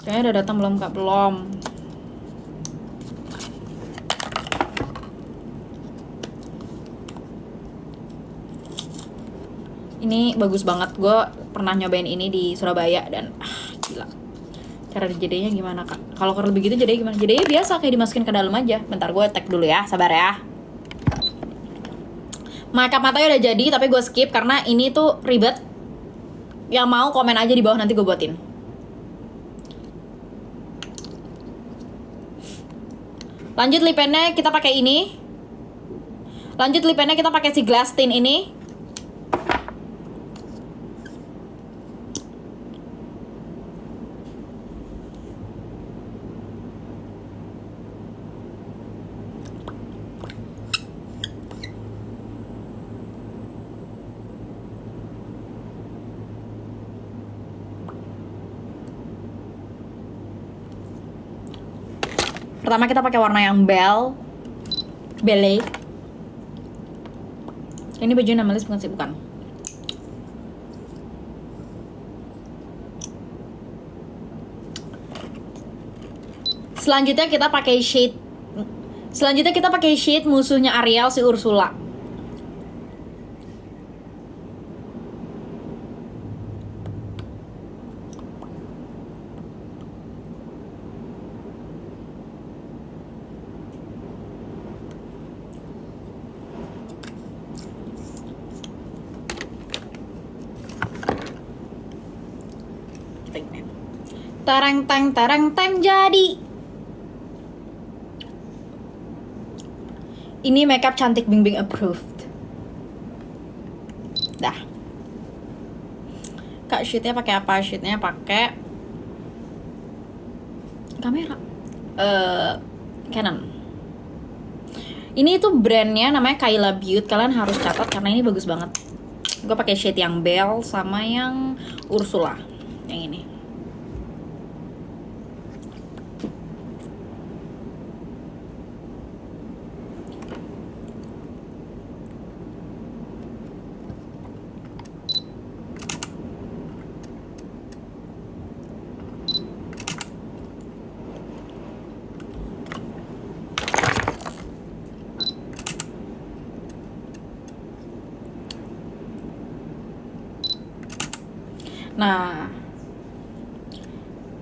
Kayaknya udah datang belum Kak? Belum. Ini bagus banget. Gue pernah nyobain ini di Surabaya dan gila. Cara dijadinya gimana Kak? Kalau curl begitu jadinya gimana? Jadinya biasa kayak dimasukin ke dalam aja. Bentar gue tag dulu ya, sabar ya. Makeup matanya udah jadi tapi gue skip karena ini tuh ribet. Yang mau komen aja di bawah nanti gue buatin. Lanjut lip pennya kita pakai ini. Lanjut lip pennya kita pakai si glass tint ini. Pertama kita pakai warna yang Belle. Ini baju Namalis bukan sih? Bukan. Selanjutnya kita pakai shade musuhnya Ariel, si Ursula. Tareng teng jadi. Ini makeup cantik Bing Bing approved. Dah. Kak, shootnya pakai apa? Shootnya pakai kamera Canon. Ini tuh brandnya namanya Kyla Beauty. Kalian harus catat karena ini bagus banget. Gue pakai shade yang Belle sama yang Ursula. Yang ini. Nah,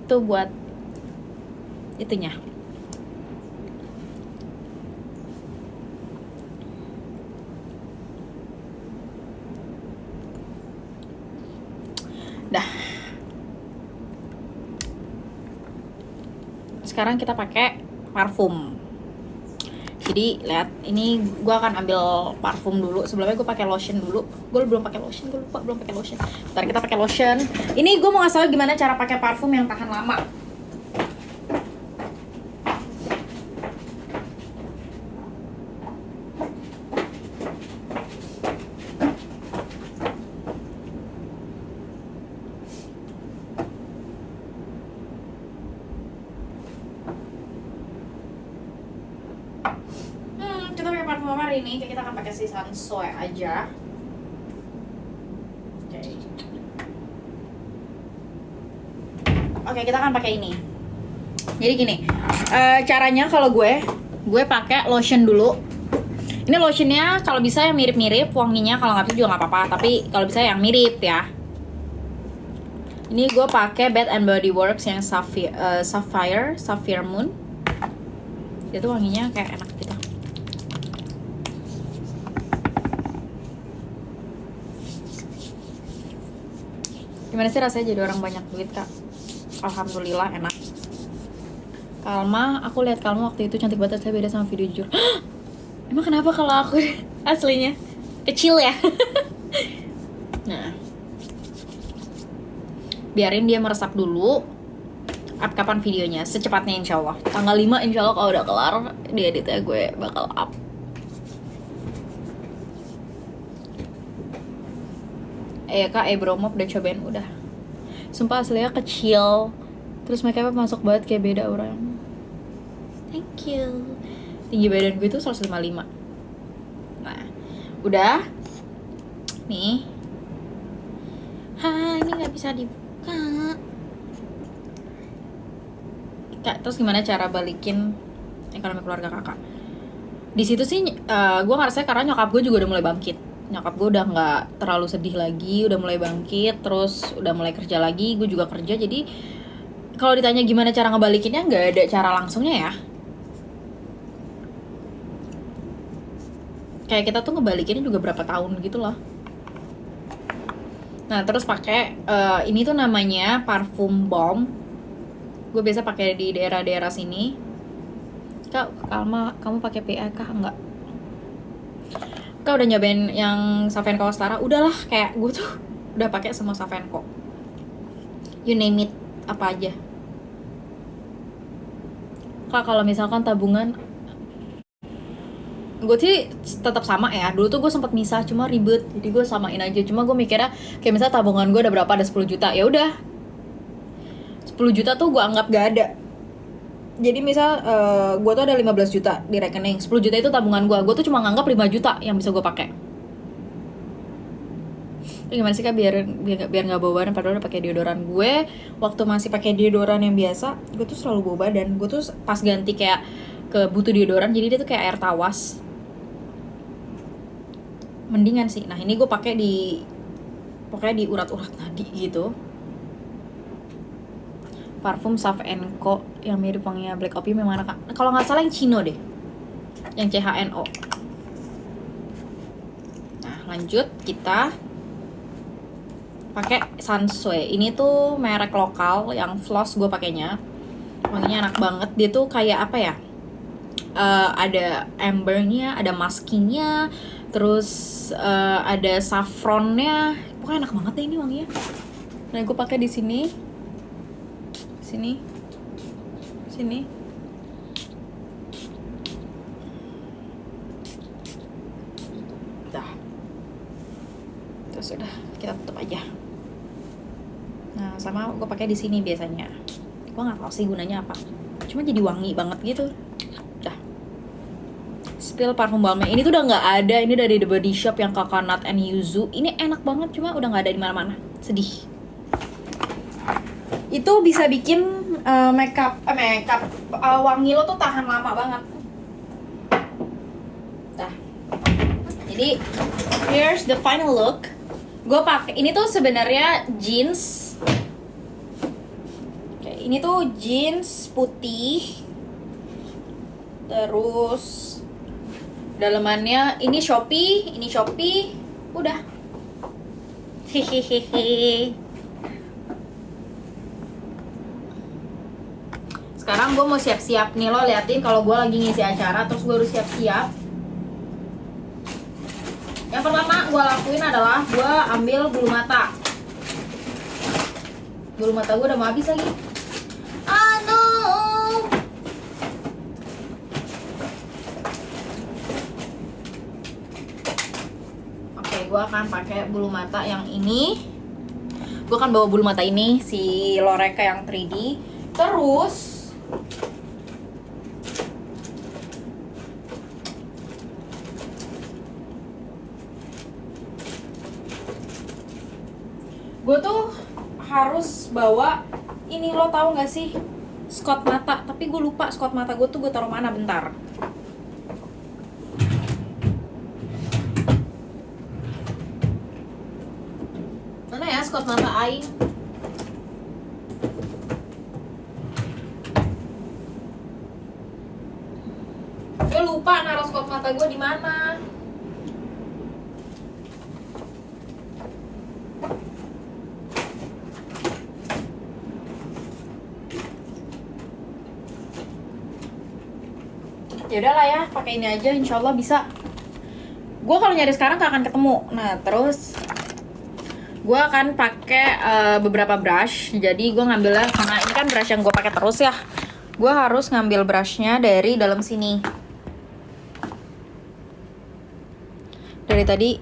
itu buat itunya. Dah. Sekarang kita pakai parfum. Jadi lihat, ini gue akan ambil parfum dulu. Sebelumnya gue pakai lotion dulu. Gue belum pakai lotion, gue lupa belum pakai lotion. Ntar kita pakai lotion. Ini gue mau ngasih tau gimana cara pakai parfum yang tahan lama. Kita pakai parfum apa hari ini? Kita akan pakai si Sansoe aja. Oke, kita akan pakai ini. Jadi gini, caranya kalau gue pakai lotion dulu. Ini lotionnya kalau bisa yang mirip-mirip wanginya, kalau nggak bisa juga nggak apa-apa. Tapi kalau bisa yang mirip ya. Ini gue pakai Bath and Body Works yang Sapphire Moon. Itu wanginya kayak enak gitu. Gimana sih rasanya jadi orang banyak duit, Kak? Alhamdulillah enak. Kalma, aku lihat Kalma waktu itu cantik banget, saya beda sama video jujur. Emang kenapa kalau aku aslinya kecil ya? Nah, biarin dia meresap dulu. Up kapan videonya? Secepatnya insya Allah. Tanggal 5 insya Allah kalau udah kelar di editnya gue bakal up. Kak, Bromop udah cobain udah. Sumpah aslinya kecil. Terus makeupnya masuk banget kayak beda orang. Thank you. Tinggi badan gue tuh 155. Nah, udah. Nih. Ini nggak bisa dibuka. Kak, terus gimana cara balikin ekonomi keluarga kakak? Di situ sih, gue ngerasa karena nyokap gue juga udah mulai bangkit. Nyokap gue udah nggak terlalu sedih lagi, udah mulai bangkit, terus udah mulai kerja lagi, gue juga kerja. Jadi kalau ditanya gimana cara ngebalikinnya, nggak ada cara langsungnya ya. Kayak kita tuh ngebalikinnya juga berapa tahun gitu loh. Nah, terus pakai ini tuh namanya parfum bomb. Gue biasa pakai di daerah-daerah sini. Kak, Kalma, kamu pakai PA kah? Enggak. Kak udah nyobain yang Savenco Astara? Udahlah, kayak gue tuh udah pakai semua Savenco. You name it, apa aja. Kak, kalau misalkan tabungan, gue sih tetap sama ya. Dulu tuh gue sempat misah, cuma ribet, jadi gue samain aja. Cuma gue mikirnya kayak misalnya tabungan gue ada berapa, ada 10 juta, ya udah 10 juta tuh gue anggap gak ada. Jadi misal gue tuh ada 15 juta di rekening, 10 juta itu tabungan gue tuh cuma nganggap 5 juta yang bisa gue pakai. Gimana sih Kak biar nggak bawa badan, padahal udah pakai deodoran. Gue waktu masih pakai deodoran yang biasa, gue tuh selalu bawa badan. Gue tuh pas ganti kayak ke butuh deodoran, jadi dia tuh kayak air tawas. Mendingan sih. Nah, ini gue pakai pokoknya di urat-urat nadi gitu. Parfum Savenco yang mirip wanginya Black Opium yang mana Kak? Kalau nggak salah yang Chino deh, yang CHNO. Nah, lanjut kita pakai Sansui. Ini tuh merek lokal yang floss gue pakainya. Wanginya enak banget. Dia tuh kayak apa ya? Ada ambernya, ada muskingnya, terus ada saffronnya. Pokoknya enak banget deh ini wanginya. Nah, gue pakai di sini. Sini. Dah. Terus udah, kita tutup aja. Nah, sama gue pakai di sini biasanya. Gue nggak tahu sih gunanya apa. Cuma jadi wangi banget gitu. Dah. Spill parfum balmnya. Ini tuh udah nggak ada. Ini dari The Body Shop yang coconut and yuzu. Ini enak banget, cuma udah nggak ada di mana-mana. Sedih. Itu bisa bikin makeup wangi lo tuh tahan lama banget. Dah. Jadi here's the final look. Gue pakai ini tuh sebenarnya jeans. Oke, ini tuh jeans putih. Terus dalemannya ini Shopee, udah. Hehehe. Sekarang gue mau siap-siap nih, lo liatin kalau gue lagi ngisi acara terus gue harus siap-siap. Yang pertama gue lakuin adalah gue ambil bulu mata. Bulu mata gue udah mau habis lagi. Aduh. Oke, gue akan pakai bulu mata yang ini. Gue akan bawa bulu mata ini, si Loreka yang 3D. Terus gue tuh harus bawa ini, lo tahu nggak sih, Scott mata. Tapi gue lupa Scott mata gue tuh gue taruh mana, bentar. Mana ya Scott mata aing? Gue lupa naruh Scott mata gue di mana. Ya udahlah ya, pakai ini aja, insyaallah bisa. Gue kalau nyari sekarang gak akan ketemu. Nah, terus gue akan pakai beberapa brush. Jadi gue ngambilnya, karena ini kan brush yang gue pakai terus ya, gue harus ngambil brushnya dari dalam sini. Dari tadi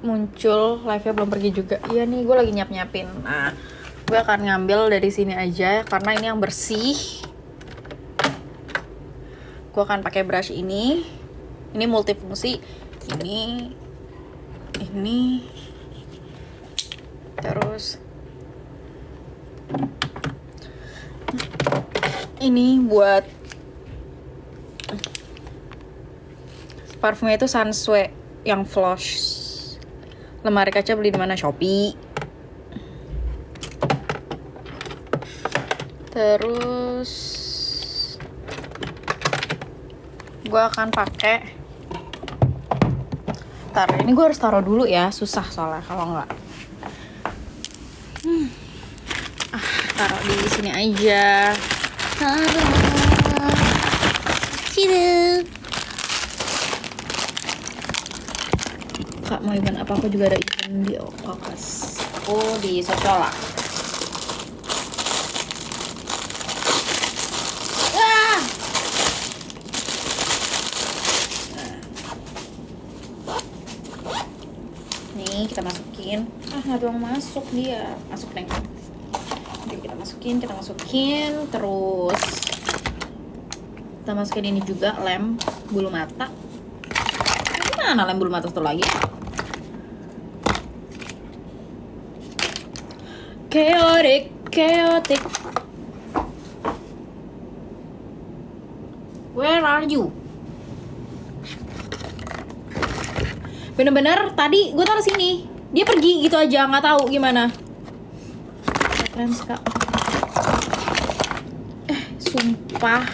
muncul, live-nya belum pergi juga. Iya nih, gue lagi nyiapin. Nah, gue akan ngambil dari sini aja karena ini yang bersih. Gue akan pakai brush ini multifungsi. Ini terus ini buat parfumnya itu Sansui yang floss. Lemari kaca beli di mana? Shopee. Terus gue akan pakai, ini gue harus taruh dulu ya, susah soalnya kalau nggak. Taruh di sini aja. Sini. Kak mau event apa? Aku juga ada event di Okas. Aku di Socola. Kita masukin, nggak mau masuk dia, masuk neng. Oke, kita masukin, terus kita masukin ini juga, lem bulu mata. Mana lem bulu mata satu lagi? Chaotic. Where are you? Bener-bener tadi gue taruh sini, dia pergi gitu aja, nggak tahu gimana. Referensi kak. Sumpah.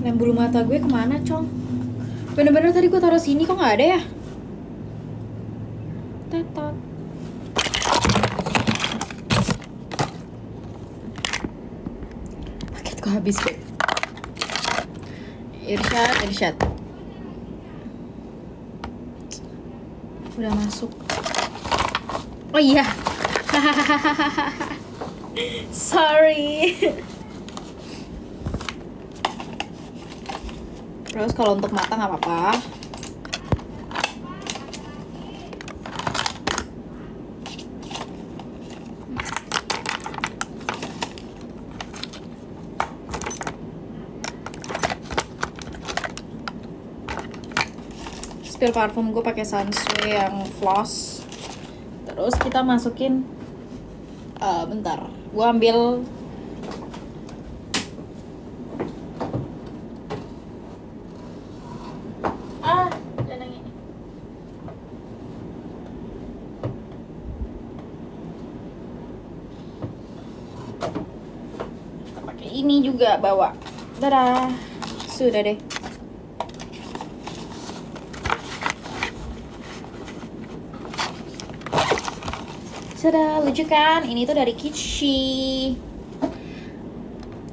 Lem bulu mata gue kemana, Cong? Bener-bener tadi gue taruh sini kok nggak ada ya? Kok habis, Beb? Irsyad. Udah masuk. Oh iya. Sorry. Terus kalau untuk mata nggak apa-apa. Spill parfum gue pakai Sunsweet yang floss. Terus kita masukin bentar. Gue ambil jangan ini. Kita pakai ini juga bawa. Dadah. Sudah deh. Tada, lucu kan? Ini tuh dari Kitschy.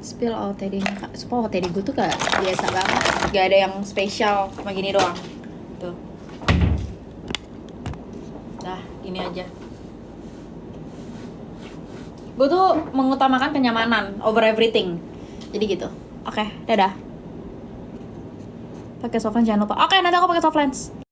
Spill OTD-nya kak. Sumpah OTD gue tuh gak biasa banget. Gak ada yang spesial, cuma gini doang. Tuh. Nah, gini aja. Gue tuh mengutamakan kenyamanan over everything. Jadi gitu. Oke, dadah. Pakai soft lens jangan lupa. Oke, nanti aku pakai soft lens.